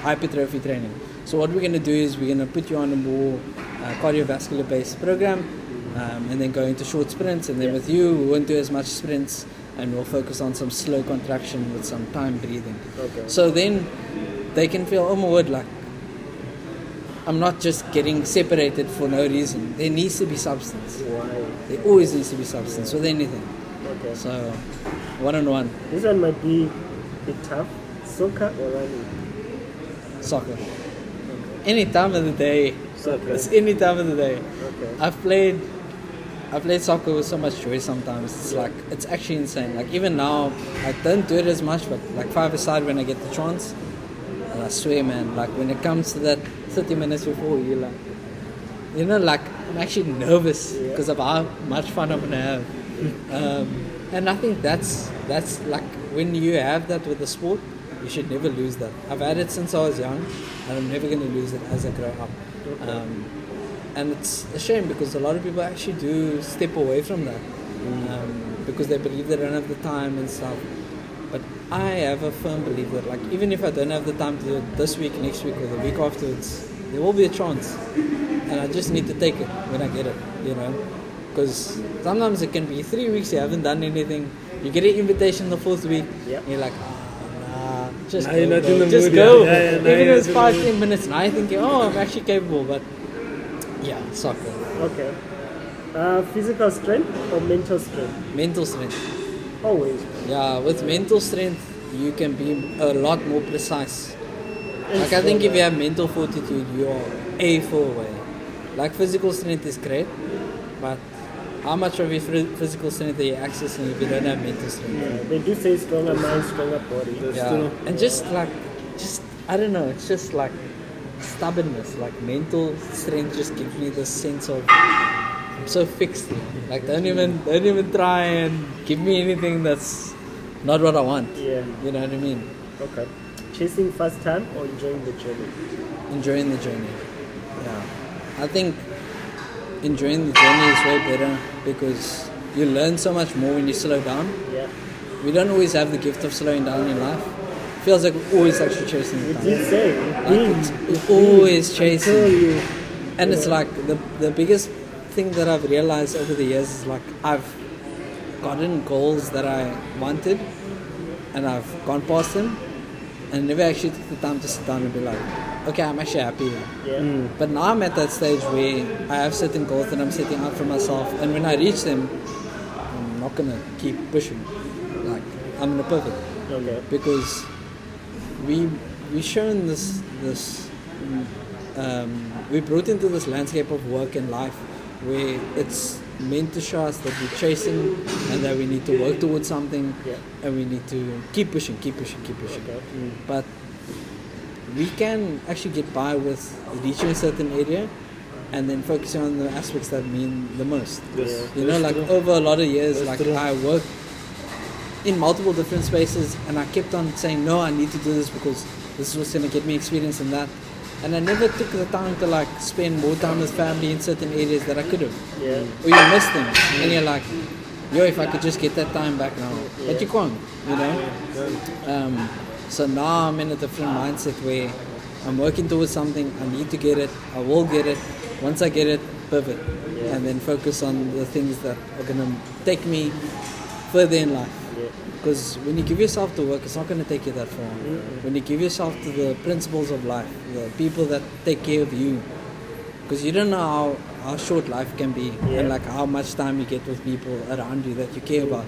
hypertrophy training. So what we're going to do is we're going to put you on a more cardiovascular-based program, and then go into short sprints. And then with you, we won't do as much sprints, and we'll focus on some slow contraction with some time breathing. Okay. So then they can feel, oh my word, like I'm not just getting separated for no reason. There needs to be substance. Why? There always needs to be substance with anything. Okay. So one-on-one, This one might be a bit tough. Soccer or running? soccer. Any time of the day. Soccer. It's any time of the day. Okay. I've played soccer with so much joy sometimes. It's like, it's actually insane. Like even now, I don't do it as much, but like 5-a-side when I get the chance. And I swear, man, like when it comes to that 30 minutes before, you're like, you know, like I'm actually nervous because of how much fun I'm gonna have. And I think that's like when you have that with the sport, you should never lose that. I've had it since I was young, and I'm never gonna lose it as I grow up. And it's a shame because a lot of people actually do step away from that because they believe they don't have the time and stuff. But I have a firm belief that, like, even if I don't have the time to do it this week, next week, or the week afterwards, there will be a chance, and I just need to take it when I get it, you know. Because sometimes it can be 3 weeks you haven't done anything, you get an invitation the 4th week, Yep. and you're like, just Now go, you're not bro. in the Just mood, go. yeah. Yeah, now Even you're if it's not in the 5-10 minutes, now you're thinking, oh, I'm actually capable, but yeah, soccer. Okay. Physical strength or mental strength? Mental strength. Always. Yeah, with mental strength, you can be a lot more precise. Like, I think if you have mental fortitude, you are a full way. Like, physical strength is great, but how much of your physical strength are you accessing if you don't have mental strength? Yeah, they do say stronger mind, stronger body. Yeah, and just I don't know, it's just like stubbornness. Like, mental strength just gives me this sense of I'm so fixed. Like, don't even try and give me anything that's not what I want. Yeah. You know what I mean? Okay. Chasing fast time or enjoying the journey? Enjoying the journey. Yeah. I think enjoying the journey is way better because you learn so much more when you slow down. Yeah. We don't always have the gift of slowing down in life. Feels like we're always actually chasing the You time. did say. Like, we're always chasing. You. And it's like the biggest thing that I've realized over the years is like I've gotten goals that I wanted and I've gone past them and never actually took the time to sit down and be like, okay, I'm actually happy now. Yeah. But now I'm at that stage where I have certain goals that I'm setting out for myself, and when I reach them, I'm not gonna keep pushing. Like, I'm gonna pivot Okay. because we shown this we're brought into this landscape of work and life where it's meant to show us that we're chasing and that we need to work towards something, and we need to keep pushing. Okay. But we can actually get by with reaching a certain area and then focusing on the aspects that mean the most. Yes. You know, like over a lot of years, like I worked in multiple different spaces and I kept on saying, no, I need to do this because this is what's going to get me experience in that. And I never took the time to like spend more time with family in certain areas that I could have. Yeah. Or you miss things, and you're like, yo, if I could just get that time back now. But you can't, you know. So now I'm in a different mindset where I'm working towards something. I need to get it. I will get it. Once I get it, pivot, and then focus on the things that are gonna take me further in life. Because when you give yourself to work, it's not going to take you that far. When you give yourself to the principles of life, the people that take care of you, because you don't know how short life can be, and like how much time you get with people around you that you care about.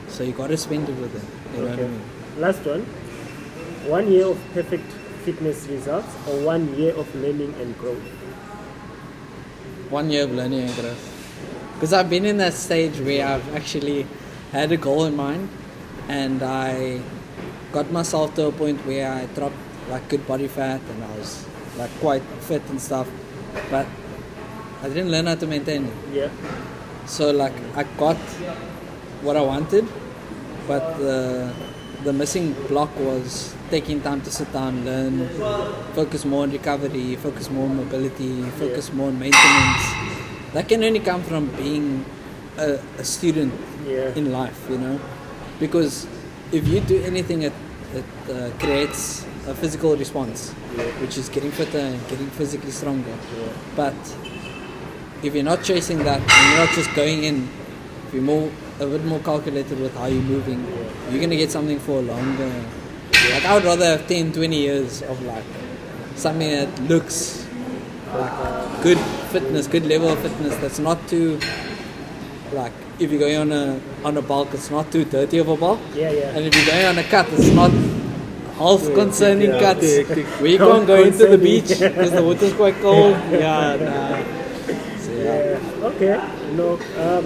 So you got to spend it with them. You know what I mean? Last one. 1 year of perfect fitness results or 1 year of learning and growth? 1 year of learning and growth. Because I've been in that stage where I've actually had a goal in mind, and I got myself to a point where I dropped like good body fat and I was like quite fit and stuff, but I didn't learn how to maintain it. Yeah. So like I got what I wanted, but the missing block was taking time to sit down, learn, focus more on recovery, focus more on mobility, focus more on maintenance. That can only come from being a student in life, you know, because if you do anything, it creates a physical response, which is getting fitter and getting physically stronger. But if you're not chasing that, and you're not just going in, if you're a bit more calculated with how you're moving, you're gonna get something for a longer. Like I would rather have 10, 20 years of like something that looks like good fitness, good level of fitness. That's not too like. If you're going on a bulk, it's not too dirty of a bulk. And if you're going on a cut, it's not health concerning cuts. Where you can't go into the beach because the water's quite cold. So, Okay. No,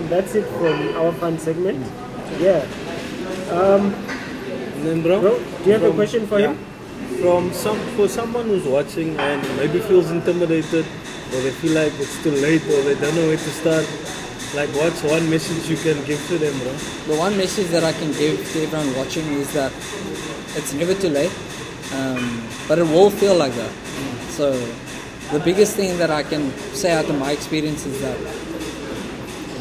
that's it from our fun segment. And then bro, Do you have a question for him? For someone who's watching and maybe feels intimidated, or they feel like it's too late, or they don't know where to start, like what's one message you can give to them, bro? The one message that I can give to everyone watching is that it's never too late, but it will feel like that. So the biggest thing that I can say out of my experience is that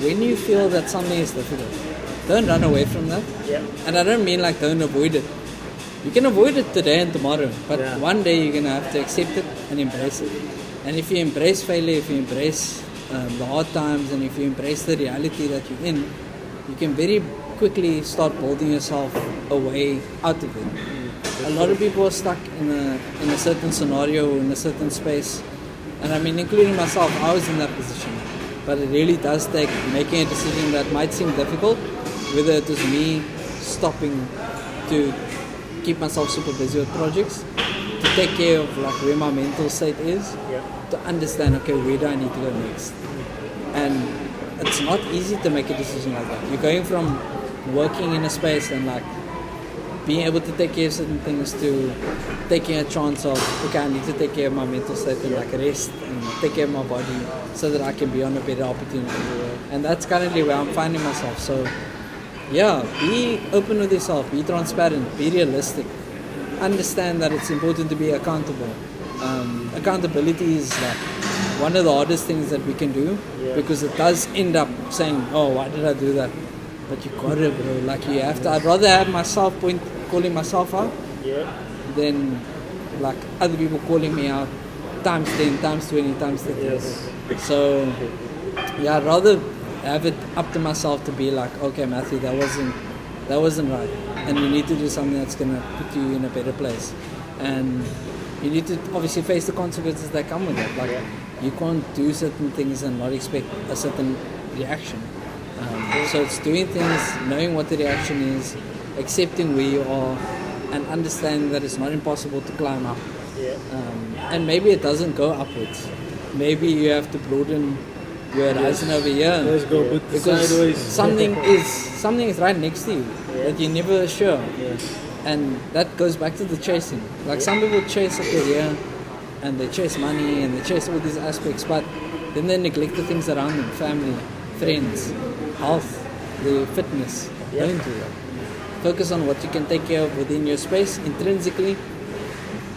when you feel that something is difficult, don't run away from that. And I don't mean like don't avoid it. You can avoid it today and tomorrow, but one day you're going to have to accept it and embrace it. And if you embrace failure, if you embrace the hard times, and if you embrace the reality that you're in, you can very quickly start building yourself a way out of it. A lot of people are stuck in a certain scenario, in a certain space, and I mean, including myself, I was in that position. But it really does take making a decision that might seem difficult, whether it was me stopping to keep myself super busy with projects, to take care of like where my mental state is, to understand, okay, where do I need to go next? And it's not easy to make a decision like that. You're going from working in a space and like being able to take care of certain things to taking a chance of, okay, I need to take care of my mental state and like rest and take care of my body so that I can be on a better opportunity. And that's currently where I'm finding myself. So yeah, be open with yourself, be transparent, be realistic. Understand that it's important to be accountable. Accountability is like one of the hardest things that we can do, because it does end up saying, oh, why did I do that? But you got it, bro. Like you have to. I'd rather have myself calling myself out than like other people calling me out times 10, times 20, times 30. So yeah, I'd rather have it up to myself to be like, okay, Matthew, that wasn't right, and you need to do something that's gonna put you in a better place, and you need to obviously face the consequences that come with it. Like you can't do certain things and not expect a certain reaction. So it's doing things, knowing what the reaction is, accepting where you are, and understanding that it's not impossible to climb up. And maybe it doesn't go upwards. Maybe you have to broaden your horizon over here. Let's go because sideways. something is right next to you that you're never sure. And that goes back to the chasing. Like some people chase a career and they chase money and they chase all these aspects, but then they neglect the things around them, family, friends, health, the fitness. Don't do that. Focus on what you can take care of within your space intrinsically,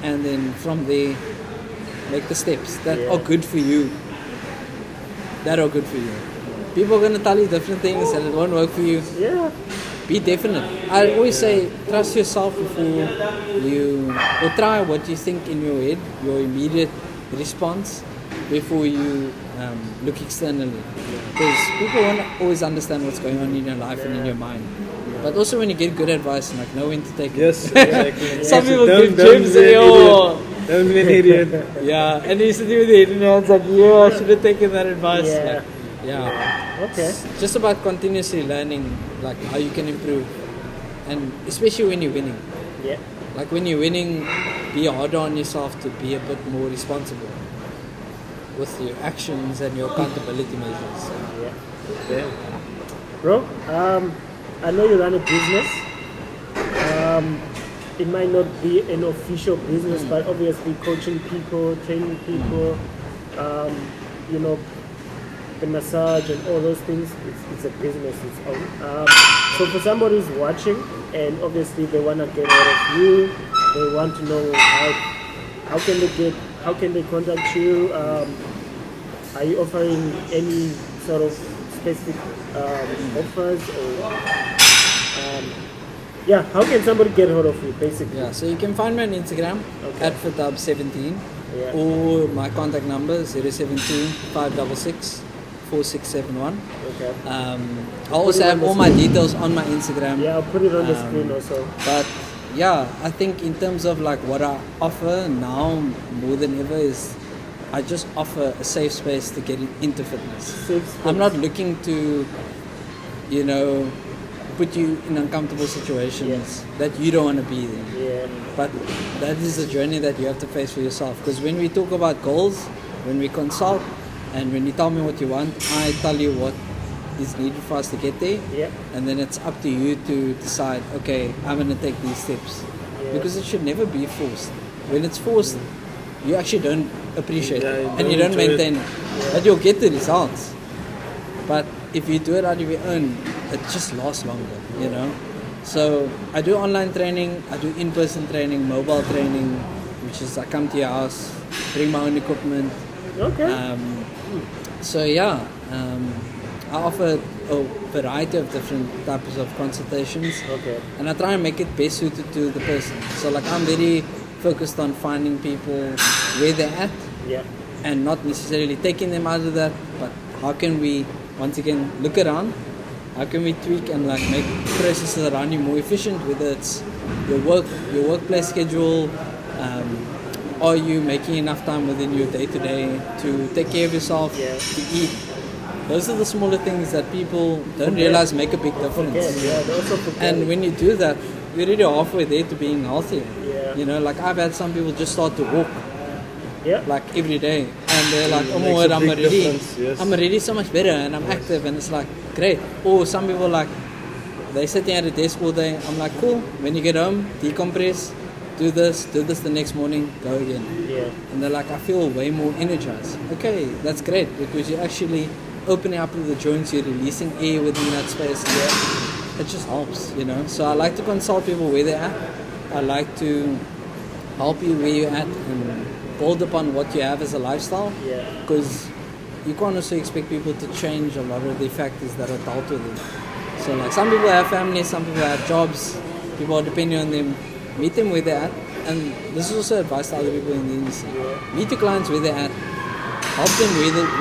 and then from there make the steps that Yeah. are good for you. That are good for you. People are going to tell you different things and it won't work for you. Yeah. Be definite. I always say, trust yourself before you, or try what you think in your head, your immediate response, before you look externally. Because people won't always understand what's going on in your life and in your mind. But also when you get good advice, like know when to take it. Yes, exactly. Some people Don't- give don't gems, be an oh. idiot. Don't be an idiot. Yeah, and he's sitting with the head in your hands like, yeah, I should have taken that advice. Yeah. Like, yeah. Okay. It's just about continuously learning, like how you can improve, and especially when you're winning. Yeah. Like when you're winning, be harder on yourself to be a bit more responsible with your actions and your accountability measures. Yeah. Yeah. Bro, I know you run a business. It might not be an official business, but obviously coaching people, training people, you know, the massage and all those things, it's a business its own. So for somebody who's watching and obviously they want to get out of you, they want to know how can they contact you? Are you offering any sort of specific offers or how can somebody get hold of you basically? Yeah, so you can find me on Instagram at Fatab17 Yeah. or my contact number is 072 566 4671. Okay. I also have all my details on my Instagram. Yeah, I'll put it on the screen also. But yeah, I think in terms of like what I offer now more than ever is I just offer a safe space to get into fitness. Safe space. I'm not looking to, put you in uncomfortable situations that you don't want to be in. Yeah. But that is a journey that you have to face for yourself. Because when we talk about goals, when we consult, and when you tell me what you want, I tell you what is needed for us to get there. Yeah. And then it's up to you to decide, okay, I'm going to take these steps. Yeah. Because it should never be forced. When it's forced, you actually don't appreciate Yeah, it. you And don't you don't enjoy it. maintain it. But you'll get the results. But if you do it out of your own, it just lasts longer, So I do online training, I do in-person training, mobile training, which is I come to your house, bring my own equipment. Okay. I offer a variety of different types of consultations. Okay. And I try and make it best suited to the person. So like I'm very focused on finding people where they're at Yeah. and not necessarily taking them out of that, but how can we once again look around, how can we tweak and like make processes around you more efficient, whether it's your workplace schedule, are you making enough time within your day-to-day to take care of yourself, Yeah. to eat. Those are the smaller things that people don't Forget. realize make a big difference. Yeah. They also forget. And when you do that, you're already halfway there to being healthier. Yeah. Like I've had some people just start to walk Yeah. like every day, and they're like, "Oh my Makes word, a I'm big already, difference, yes. I'm already so much better, and I'm active," and it's like great. Or some people like they're sitting at a desk all day. I'm like, cool. When you get home, decompress, do this the next morning, go again. Yeah. And they're like, I feel way more energized. Okay, that's great because you're actually opening up the joints, you're releasing air within that space. Yeah. It just helps, So I like to consult people where they're at. I like to help you where you're at and build upon what you have as a lifestyle. Yeah. Because you can't also expect people to change a lot of the factors that are dealt with them. So like some people have families, some people have jobs, people are depending on them. Meet them where they're at, and this is also advice to other people in the industry. Meet your clients where they're at, help them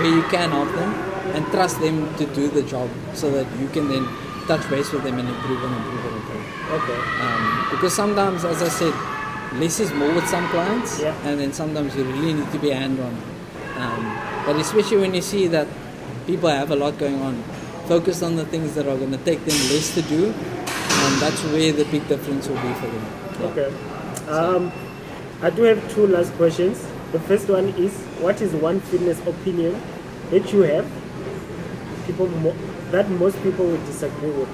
where you can help them, and trust them to do the job so that you can then touch base with them and improve. Okay. Because sometimes, as I said, less is more with some clients, Yeah. and then sometimes you really need to be hand-on. But especially when you see that people have a lot going on, focus on the things that are going to take them less to do, and that's where the big difference will be for them. Okay. I do have two last questions. The first one is, what is one fitness opinion that you have that most people would disagree with?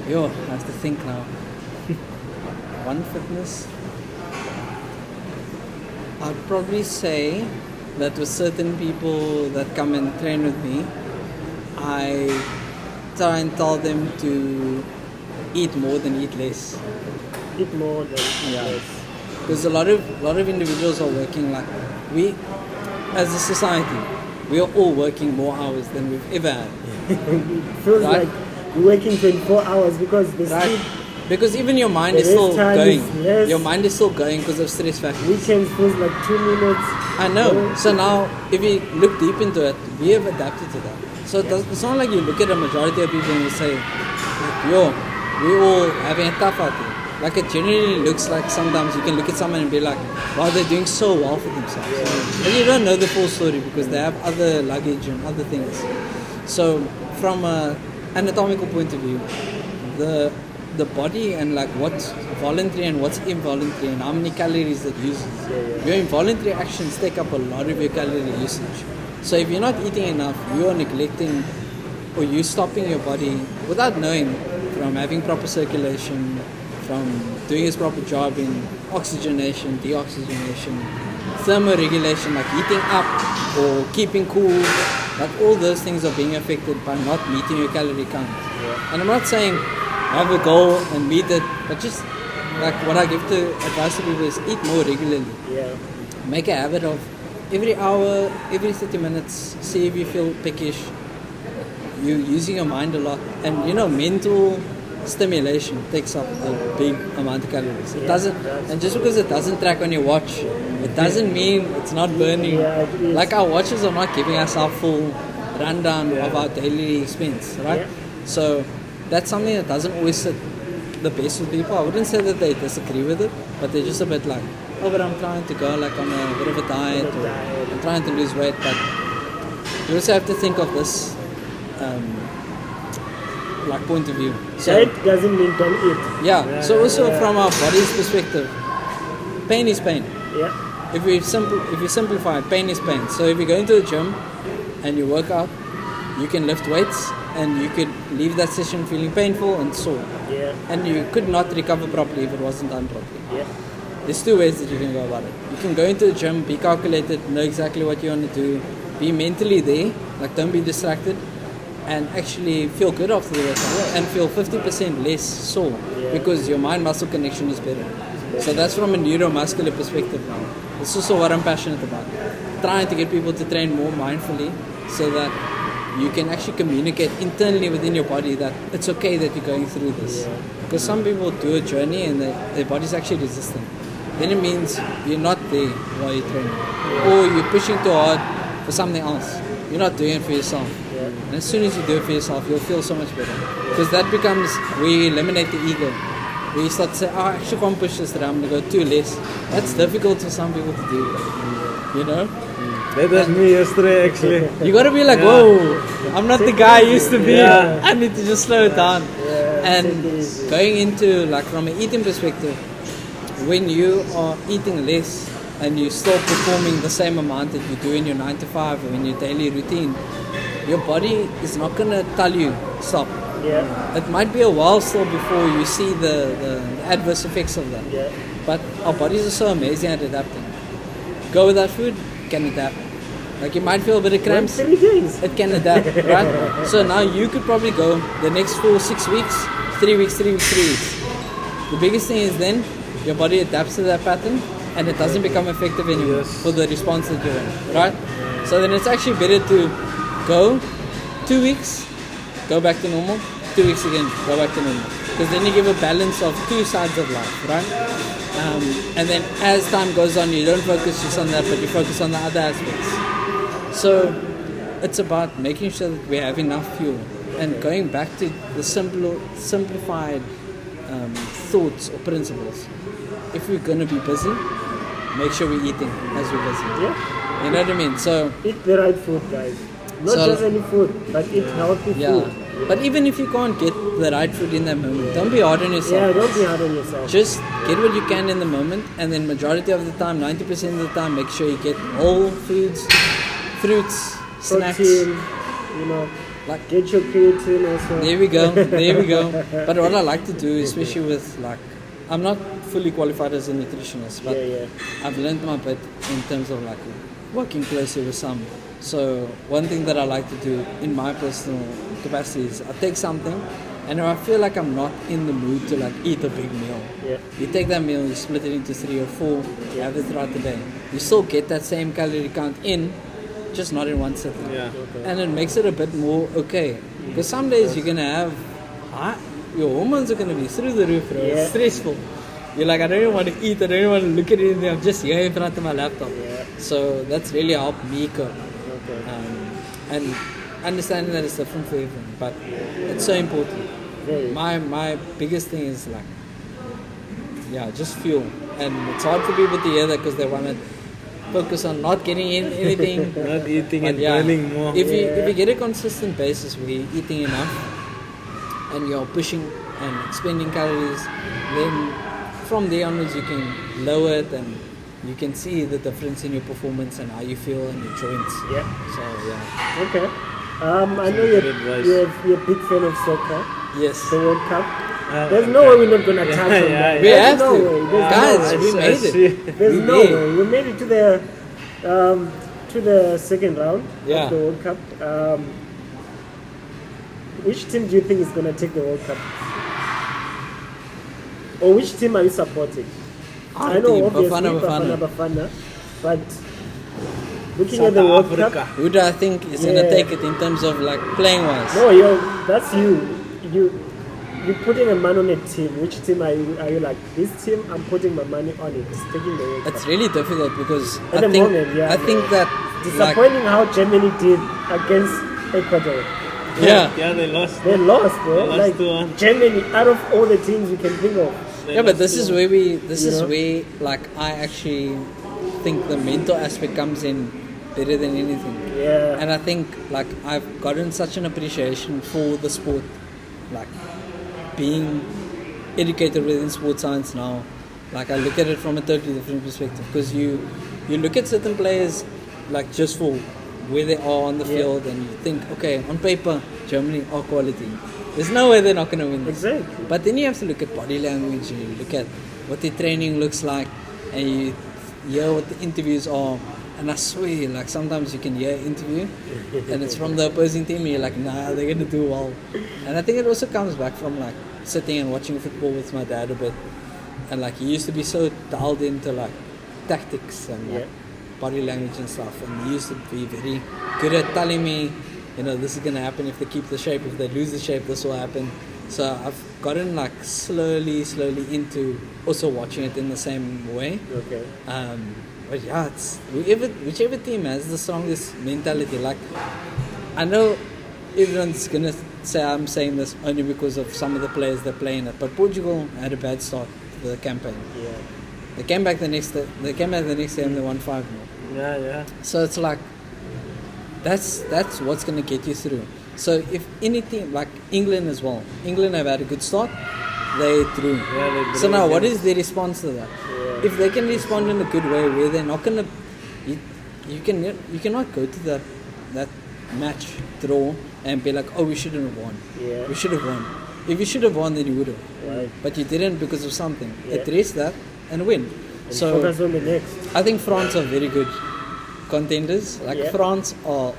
Yo, I have to think now. One fitness? I'd probably say that with certain people that come and train with me, I try and tell them to eat more than eat less. Eat more than eat Yeah. less. Because a lot of individuals are working like we, as a society, we are all working more hours than we've ever had. It feels Right. like you're working 24 hours because the Right? sleep Because even your mind The is still rest time going. is less. Your mind is still going because of stress factors. weekends feels like 2 minutes. I know. So now, if we look deep into it, we have adapted to that. So it's not like you look at a majority of people and you say, like, yo, we all having a tough out there. Like it generally looks like sometimes you can look at someone and be like, wow, they're doing so well for themselves. But you don't know the full story because they have other luggage and other things. So from an anatomical point of view, the body and like what's voluntary and what's involuntary and how many calories it uses. Your involuntary actions take up a lot of your calorie usage. So if you're not eating enough, you are neglecting or you're stopping your body without knowing from having proper circulation, from doing its proper job in oxygenation, deoxygenation, thermoregulation, like heating up or keeping cool, like all those things are being affected by not meeting your calorie count. And I'm not saying have a goal and meet it, but just like what I give to advice to people is eat more regularly. Yeah. Make a habit of every hour, every 30 minutes, see if you feel peckish. You're using your mind a lot, and mental stimulation takes up a big amount of calories. It doesn't, and just because it doesn't track on your watch, it doesn't mean it's not burning. Yeah, it is. Like our watches are not giving us our full rundown of our daily expense, right? Yeah. So that's something that doesn't always sit the best with people. I wouldn't say that they disagree with it, but they're just a bit like, oh, but I'm trying to go like on a bit of a diet, or I'm trying to lose weight. But you also have to think of this like point of view. So Diet doesn't mean don't eat. yeah. So also from our body's perspective, pain is pain. Yeah. If we simplify it, pain is pain. So if you go into the gym and you work out, you can lift weights and you could leave that session feeling painful and sore. Yeah. And you could not recover properly if it wasn't done properly. Yeah. There's two ways that you can go about it. You can go into the gym, be calculated, know exactly what you want to do, be mentally there, like don't be distracted, and actually feel good after the workout and feel 50% less sore because your mind-muscle connection is better. So that's from a neuromuscular perspective now. It's also what I'm passionate about. Trying to get people to train more mindfully so that you can actually communicate internally within your body that it's okay that you're going through this. Because some people do a journey and their body's actually resistant. Then it means you're not there while you're training. Or you're pushing too hard for something else. You're not doing it for yourself. And as soon as you do it for yourself, you'll feel so much better. Because that becomes where you eliminate the ego. Where you start to say, I actually can't push this today, I'm going to go too less. That's difficult for some people to do. That was me yesterday actually. You got to be like, whoa, I'm not the guy I used to be. I need to just slow it down. And going into, like, from an eating perspective, when you are eating less and you still performing the same amount that you do in your 9 to 5 or in your daily routine, your body is not going to tell you stop. Yeah. It might be a while still before you see the adverse effects of that. Yeah. But our bodies are so amazing at adapting. Go without food, can adapt. Like you might feel a bit of cramps, 3 days. it can adapt, right? So now you could probably go the next 4-6 weeks, 3 weeks, 3 weeks, 3 weeks. The biggest thing is then your body adapts to that pattern and it doesn't become effective anymore for the response that you're in, right? So then it's actually better to go 2 weeks, go back to normal, 2 weeks again, go back to normal. Because then you give a balance of two sides of life, right? And then as time goes on, you don't focus just on that, but you focus on the other aspects. So it's about making sure that we have enough fuel and going back to the simplified thoughts or principles. If we're going to be busy, make sure we're eating as we're busy. Yeah. You know what I mean? So Eat the right food, guys. Not So- just any food, but eat healthy yeah. food. But even if you can't get the right food in that moment, don't be hard on yourself. Yeah, don't be hard on yourself. Just get what you can in the moment, and then majority of the time, 90% of the time, make sure you get whole foods, fruits, snacks. Protein, Like get your creatine also. there we go, there we go. But what I like to do, especially with like, I'm not fully qualified as a nutritionist, but Yeah. I've learned my bit in terms of like working closely with some. So one thing that I like to do in my personal capacity is I take something And if I feel like I'm not in the mood to like eat a big meal, Yeah. you take that meal, you split it into 3 or 4, you have it throughout the day. You still get that same calorie count in, just not in one sitting. Yeah. And it makes it a bit more okay. Because some days you're gonna have your hormones are gonna be through the roof, bro. Yeah. It's stressful. You're like, I don't even want to eat, I don't even want to look at anything, I'm just here in front of my laptop. Yeah. So that's really helped me cope. Okay. And understanding that it's different for everyone, but it's so important. Very. My biggest thing is like, just fuel. And it's hard for people to hear that because they want to focus on not getting in anything. Not eating But and burning more. If you get a consistent basis where you're eating enough and you're pushing and expending calories, then from there onwards you can lower it and you can see the difference in your performance and how you feel in your joints. Yeah. So yeah. Okay. I know good advice. you're a big fan of soccer, Yes. the World Cup. There's no way we're not gonna touch on that. We There's have no to. way. There's Guys, no we way. made it. There's we no did. way. We made it to the second round Yeah. of the World Cup. Which team do you think is gonna take the World Cup? Or which team are you supporting? I know team, obviously Bafana. Bafana, but looking South at the World Africa. Cup, Who do I think is gonna Yeah. take it in terms of like playing wise? no, that's you. You're putting a man on a team. Which team are you like? This team, I'm putting my money on it. It's taking the World Cup. It's really difficult because At the moment, yeah. I think that like, Disappointing how Germany did against Ecuador. yeah. Yeah, they lost. They lost, bro. They lost Like 2-1. Germany, out of all the teams you can think of. They Yeah, but lost this is 2-1. where this You is know? where like I actually think the mental aspect comes in better than anything. Yeah. And I think like I've gotten such an appreciation for the sport, like being educated within sports science now. Like I look at it from a totally different perspective because you look at certain players like just for where they are on the Yeah. field and you think, okay, on paper Germany are quality. There's no way they're not going to win this. Exactly. But then you have to look at body language and you look at what their training looks like and you hear what the interviews are. And I swear, like sometimes you can hear an interview and it's from the opposing team and you're like, nah, they're going to do well. And I think it also comes back from like sitting and watching football with my dad a bit. And like he used to be so dialed into like tactics and like, body language and stuff. And he used to be very good at telling me, this is going to happen if they keep the shape. If they lose the shape, this will happen. So I've gotten like slowly into also watching it in the same way. Okay. But yeah, it's whichever team has the strongest mentality. Like, I know everyone's gonna say I'm saying this only because of some of the players that play in it. But Portugal had a bad start to the campaign. Yeah. They came back the next day and they won 5-0. Yeah. So it's like that's what's gonna get you through. So if any team like England as well, England have had a good start, they drew. Yeah, they So drew now, what against- is their response to that? Yeah. If they can respond in a good way, where they're not gonna, you cannot go to that match draw and be like, oh, we shouldn't have won. Yeah. We should have won. If you should have won, then you would have. Right. But you didn't because of something. Yeah. Address that and win. And So focus on the next. I think France are very good contenders. Like Yeah. France are,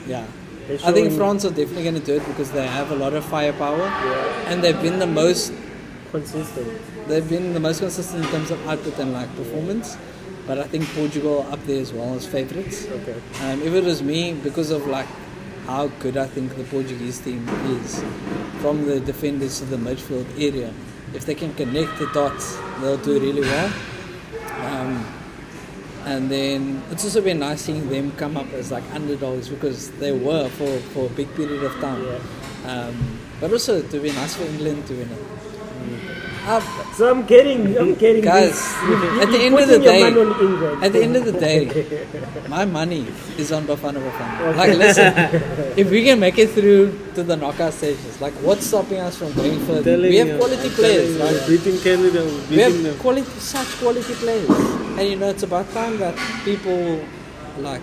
yeah. They're I think showing- France are definitely going to do it because they have a lot of firepower, Yeah. and they've been the most Consistent. consistent in terms of output and like performance. But I think Portugal are up there as well as favourites. Okay. If it was me, because of like how good I think the Portuguese team is, from the defenders to the midfield area, if they can connect the dots, they'll do really well. And then it's also been nice seeing them come up as like underdogs because they were for a big period of time. Yeah. But also to be nice for England to win it. So I'm getting Guys, this. at the You're end of the putting your day, man on England. at the end of the day, my money is on Bafana. Like, listen, if we can make it through to the knockout stages, like, what's stopping us from going further? Telling We have you, quality I'm players, telling you, right? beating Canada, We beating have them. such quality players, and it's about time that people like.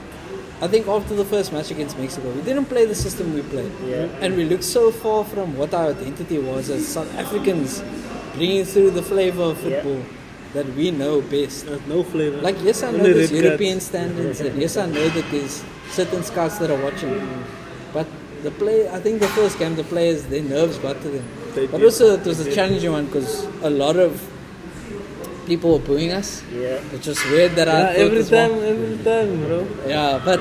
I think after the first match against Mexico, we didn't play the system we played, Yeah. and we looked so far from what our identity was as South Africans, bringing through the flavor of football that we know best. There's no flavor. Like, yes, I know Only there's red European cards. standards, and yes, I know that there's certain scouts that are watching, but I think the first game, the players, their nerves got to them. They But did. also, it was a challenging one because a lot of people were booing us, Yeah. which was weird that I thought every as well. time, bro. Yeah, but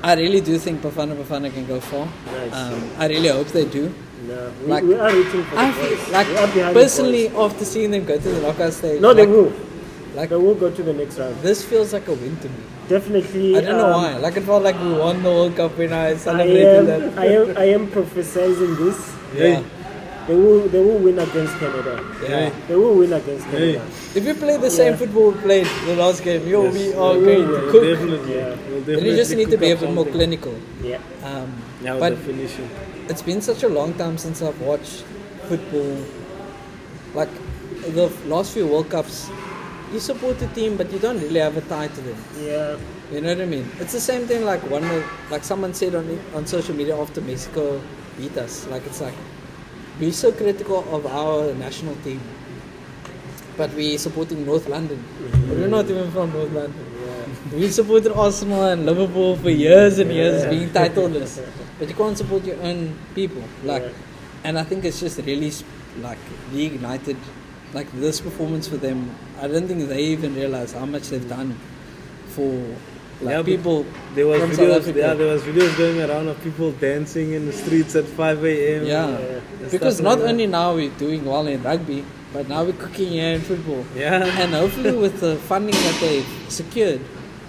I really do think Bafana can go far. Nice. I really hope they do. No, Like, we are rooting for the I boys. feel like We are behind the personally, after seeing them go to the knockout stage, boys. No, they like, will. like They will go to the next round. this feels like a win to me. Definitely. I don't know why. Like it felt like we won the World Cup when I I celebrated that. I am prophesizing this. Yeah. They will win against Canada. Yeah. They will win against Canada. If we play the same Yeah. football we played the last game, we are we going will, to cook. Definitely. Yeah. We'll Then you just definitely need to be a cook up bit more something. clinical. Yeah. Now but the finishing. it's been such a long time since I've watched football. Like the last few World Cups, you support the team, but you don't really have a tie to them. Yeah. You know what I mean? It's the same thing like someone said on social media after Mexico beat us. Like it's like we're so critical of our national team, but we're supporting North London. But we're not even from North London. We supported Arsenal and Liverpool for years and years being titleless, but you can't support your own people. Like, and I think it's just really like reignited. Like this performance for them, I don't think they even realize how much they've done for like but people There was from South videos. Africa. Yeah, there was videos going around of people dancing in the streets at 5 a.m. Yeah, and because stuff not like only now we're doing well in rugby, but now we're cooking here in football. that. Yeah. And hopefully with the funding that they've secured,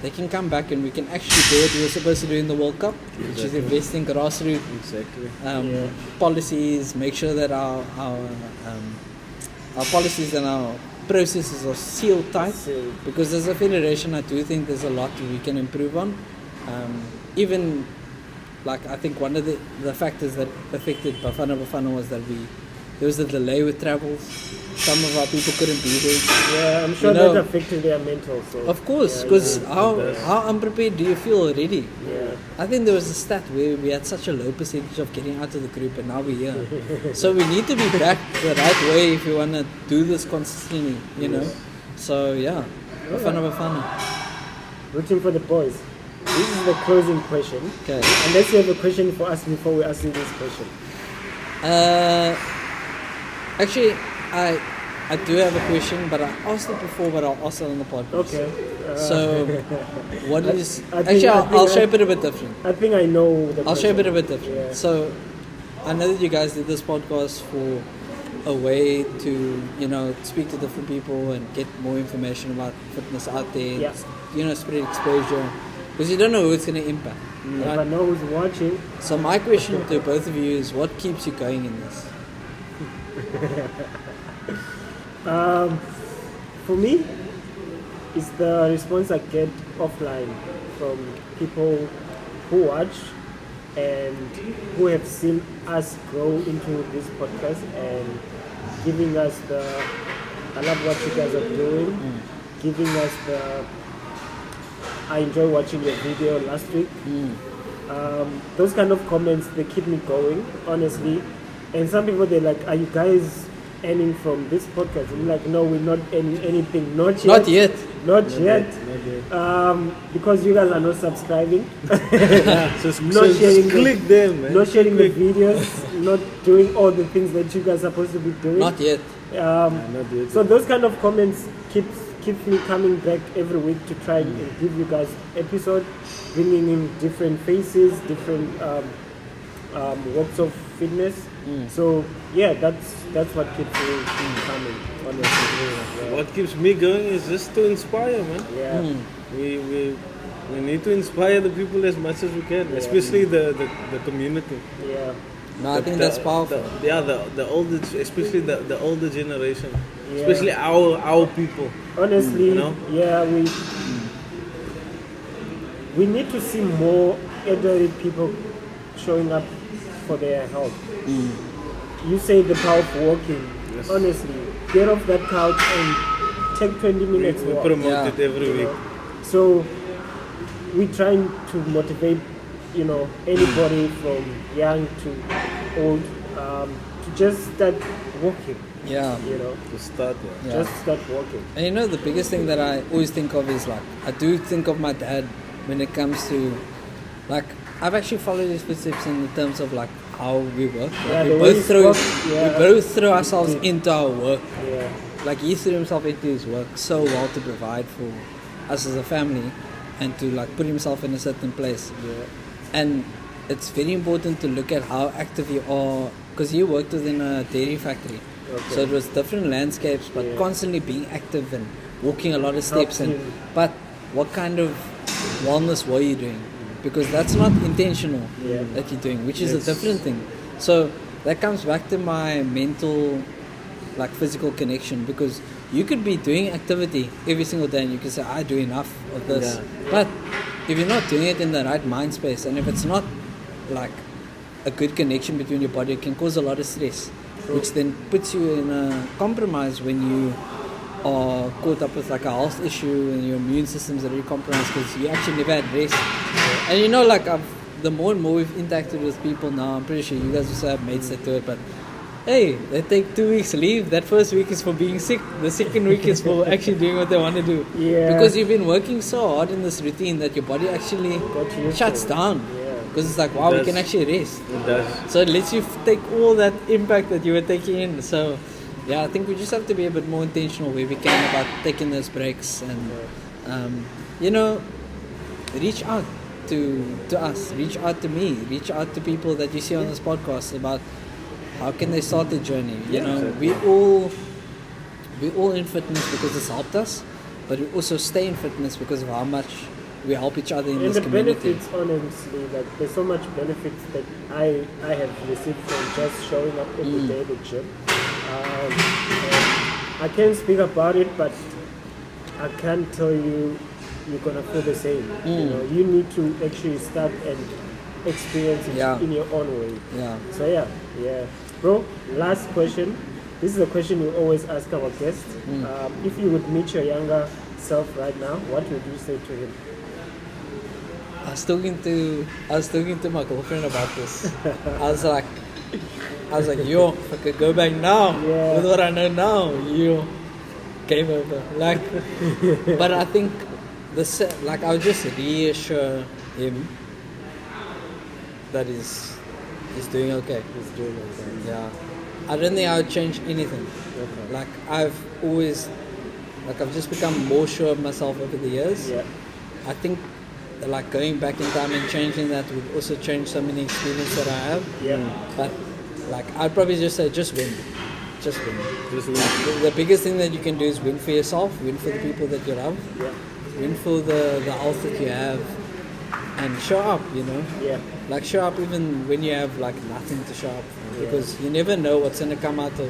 they can come back and we can actually do what we were supposed to do in the World Cup, which is invest in grassroots Exactly. policies, make sure that our policies and our processes are sealed tight. Sealed. Because as a federation, I do think there's a lot we can improve on. Even like I think one of the factors that affected Bafana was that there was a delay with travels. Some of our people couldn't be there. Yeah, I'm sure You know, that affected their mental. So. Of course, Yeah, because yeah. how unprepared do you feel already? Yeah. I think there was a stat where we had such a low percentage of getting out of the group, and now we're here. So we need to be back the right way if we want to do this consistently, you know. So yeah, Bafana. Rooting for the boys. This is the closing question. Okay. Unless you have a question for us before we ask you this question. Actually, I do have a question, but I asked it before, but I'll ask it on the podcast. Okay. So, what is I think- actually? I think I'll I- shape it a bit different. I think I know the I'll shape it a question. bit different. Yeah. So, I know that you guys did this podcast for a way to, you know, speak to different people and get more information about fitness out there. And, Yeah. you know, spread exposure because you don't know who it's going to impact. If I Right? know who's watching, So, my question to both of you is, what keeps you going in this? for me, it's the response I get offline from people who watch and who have seen us grow into this podcast and giving us I love what you guys are doing, giving us I enjoy watching your video last week. Those kind of comments, they keep me going, honestly. And some people, they're like, are you guys earning from this podcast? And I'm like, no, we're not earning anything. Not yet. Not yet. Not yet. Not yet. Because you guys are not subscribing. Just, Not just sharing click them, man. Not sharing the Click. videos, not doing all the things that you guys are supposed to be doing. Not yet. Not yet. So those kind of comments keeps me coming back every week to try and give you guys episode, bringing in different faces, different walks of fitness. So yeah, that's what keeps me coming. Honestly, What keeps me going is just to inspire, man. yeah. We need to inspire the people as much as we can, especially the community. Yeah. No, I think that's powerful. The older, especially the older generation, Yeah. especially our people. Honestly, You know? yeah, we need to see more elderly people showing up for their health. You say the power of walking. Yes. Honestly, get off that couch and take 20 We minutes walk. promote Yeah. it every week. So we're trying to motivate, anybody from young to old to just start walking. Yeah. To start, yeah. Yeah. Just start walking. And the biggest thing that I always think of is like, I do think of my dad when it comes to Like, I've actually followed his footsteps in terms of like how we work. Yeah, Like, the way he spoke, we both throw ourselves Mm. into our work. Yeah. Like, he threw himself into his work so well to provide for us as a family and to like put himself in a certain place. Yeah. And it's very important to look at how active you are, because he worked within a dairy factory. Okay. So it was different landscapes, but Yeah. constantly being active and walking a lot of steps. Helped And him. but what kind of wellness were you doing? Because that's not intentional Yeah. that you're doing, which is Yes. a different thing. So that comes back to my mental, like physical connection, because you could be doing activity every single day and you can say, I do enough of this. Yeah. But if you're not doing it in the right mind space, and if it's not like a good connection between your body, it can cause a lot of stress, which then puts you in a compromise when you are caught up with like a health issue and your immune system's already compromised because you actually never had rest. And you know, like the more and more we've interacted with people now, I'm pretty sure you guys also have mates that do it, but hey, they take 2 weeks leave. That first week is for being sick. The second week is for actually doing what they want to do. Yeah. Because you've been working so hard in this routine that your body actually Got used shuts to it. down. Yeah. Because it's like, wow, It we can does. actually rest. It does. So it lets you take all that impact that you were taking in. So yeah, I think we just have to be a bit more intentional where we can about taking those breaks and, you know, reach out to us, reach out to me, reach out to people that you see on this podcast about how can they start the journey. You know, we all in fitness because it's helped us, but we also stay in fitness because of how much we help each other in And this the community. benefits, honestly, like there's so much benefits that I have received from just showing up every day at the gym. And I can't speak about it, but I can't tell you you're gonna feel the same. You know, you need to actually start and experience it Yeah. in your own way. Yeah. So yeah, bro. Last question. This is a question we always ask our guests. If you would meet your younger self right now, what would you say to him? I was talking to my girlfriend about this. I was like, yo, if I could go back now Yeah. with what I know now, yo, game over. Like, but I think like I'll just reassure him that he's doing okay. He's doing okay. Yeah, I don't think I would change anything. Okay. Like I've just become more sure of myself over the years. Yeah. I think like going back in time and changing that would also change so many experiences that I have. Yeah. But like I'd probably just say just win. Just win. Just win. The biggest thing that you can do is win for yourself, win for the people that you love, Yeah. win for the health that you have, and show up, you know. Yeah. Like show up even when you have like nothing to show up for, because you never know what's gonna come out of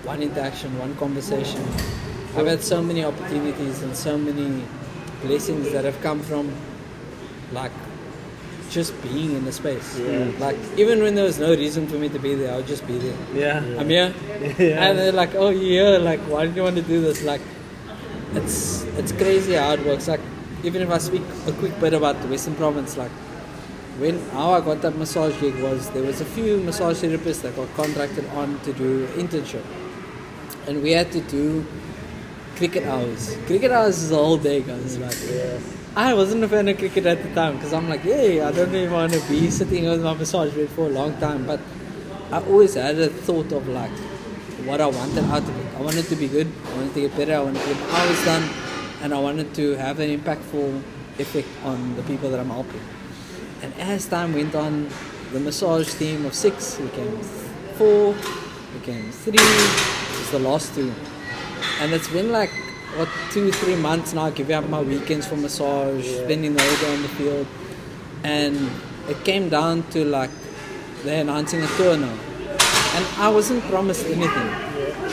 one interaction, one conversation. I've had so many opportunities and so many blessings that have come from like just being in the space. Yeah. Like even when there was no reason for me to be there, I would just be there. Yeah. I'm here, Yeah. and they're like, "Oh, you're here. Like, why do you want to do this?" Like, it's crazy how it works. Like, even if I speak a quick bit about the Western Province, like how I got that massage gig was there was a few massage therapists that got contracted on to do internship, and we had to do cricket hours. Cricket hours is a whole day, guys. Like, Yeah. I wasn't a fan of cricket at the time because I'm like, hey, I don't really want to be sitting with my massage bed for a long time. But I always had a thought of like what I wanted out of it. I wanted to be good, I wanted to get better, I wanted to get my hours done, and I wanted to have an impactful effect on the people that I'm helping. And as time went on, the massage team of 6 became 4, became 3, it's the last 2. And it's been like, 2-3 months now, giving up my weekends for massage, spending the whole day on the field. And it came down to like, they're announcing a tour now. And I wasn't promised anything.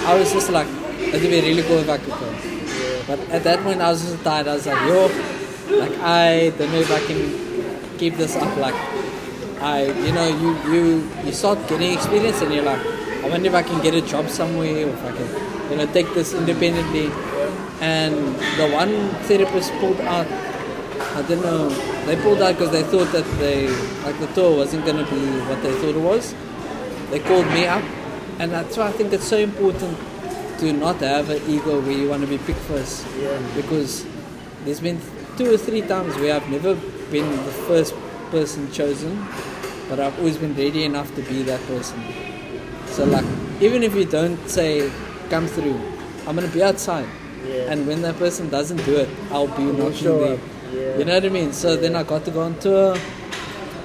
I was just like, it'd be really cool if I could go. But at that point I was just tired. I was like, yo, like I don't know if I can keep this up. Like you start getting experience and you're like, I wonder if I can get a job somewhere or if I can, take this independently. And the one therapist pulled out, I don't know, they pulled out because they thought that the tour wasn't going to be what they thought it was. They called me up, and that's why I think it's so important to not have an ego where you want to be picked first. Yeah. Because there's been 2 or 3 times where I've never been the first person chosen, but I've always been ready enough to be that person. So like, even if you don't say, come through, I'm going to be outside. Yeah. And when that person doesn't do it, I'll be knocking show there. up. Yeah. You know what I mean? So then I got to go on tour.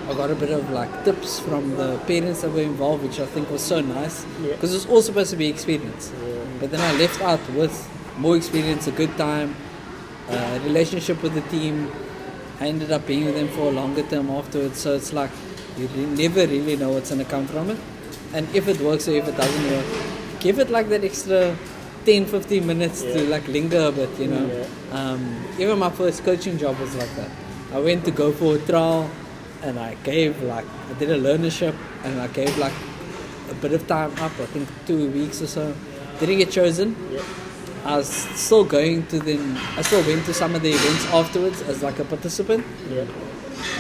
I got a bit of like tips from the parents that were involved, which I think was so nice. Yeah. Because it's all supposed to be experience. Yeah. But then I left out with more experience, a good time, a relationship with the team. I ended up being with them for a longer term afterwards. So it's like, you never really know what's going to come from it. And if it works or if it doesn't work, give it like that extra 10-15 minutes to like linger a bit, you know. Even my first coaching job was like that. I went to go for a trial and I did a learnership and I gave like a bit of time up, I think 2 weeks or so. Didn't get chosen. I was still going to them. I still went to some of the events afterwards as like a participant.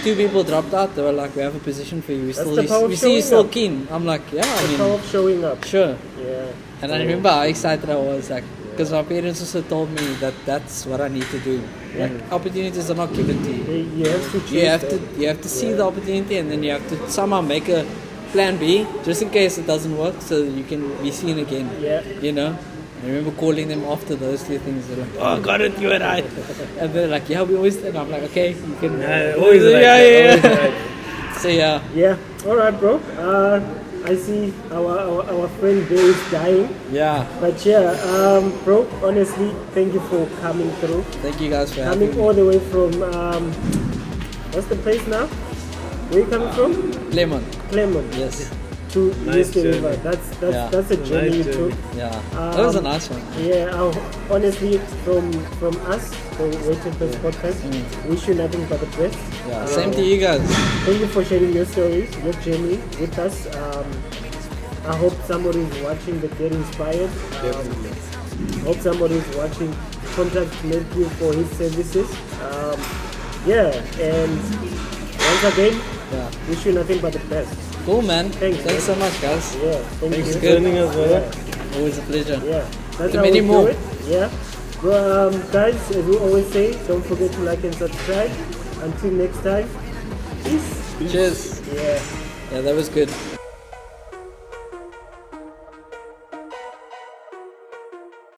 2 people dropped out. They were like, "We have a position for you. We see you still keen." I'm like, "Yeah, I mean, power of showing up." Sure. Yeah. And I remember how excited I was, like, because my parents also told me that that's what I need to do. Like, opportunities are not given to you. You have to choose. You have to see the opportunity, and then you have to somehow make a plan B just in case it doesn't work, so that you can be seen again. Yeah. You know. I remember calling them after those 2 things. They're like, "Oh, got it, you and I." And they're like, "Yeah, we always." And I'm like, "Okay, you can." Always right. Yeah. Always right. So yeah. Yeah. All right, bro. I see our friend there is dying. Yeah. But yeah, bro. Honestly, thank you for coming through. Thank you guys for having Coming all the way from what's the place now? Where you coming from? Lemon. Clermont. Yes. To Nice Eastern journey. River. That's a journey Nice you took. Yeah. That was a nice one. Yeah, honestly, from us, the Waiting First podcast, wish you nothing but the best. Yeah. Same to you guys. Thank you for sharing your stories, your journey with us. I hope somebody is watching that get inspired. Hope somebody is watching contact Matthew for his services. And once again, wish you nothing but the best. Cool, man. Thanks So much, guys. Yeah, Thanks you. for joining us, brother. Always a pleasure. Yeah, that's To how many we more. do it. Yeah. Well, guys, as we always say, don't forget to like and subscribe. Until next time, peace. Cheers. Yeah. Yeah, that was good.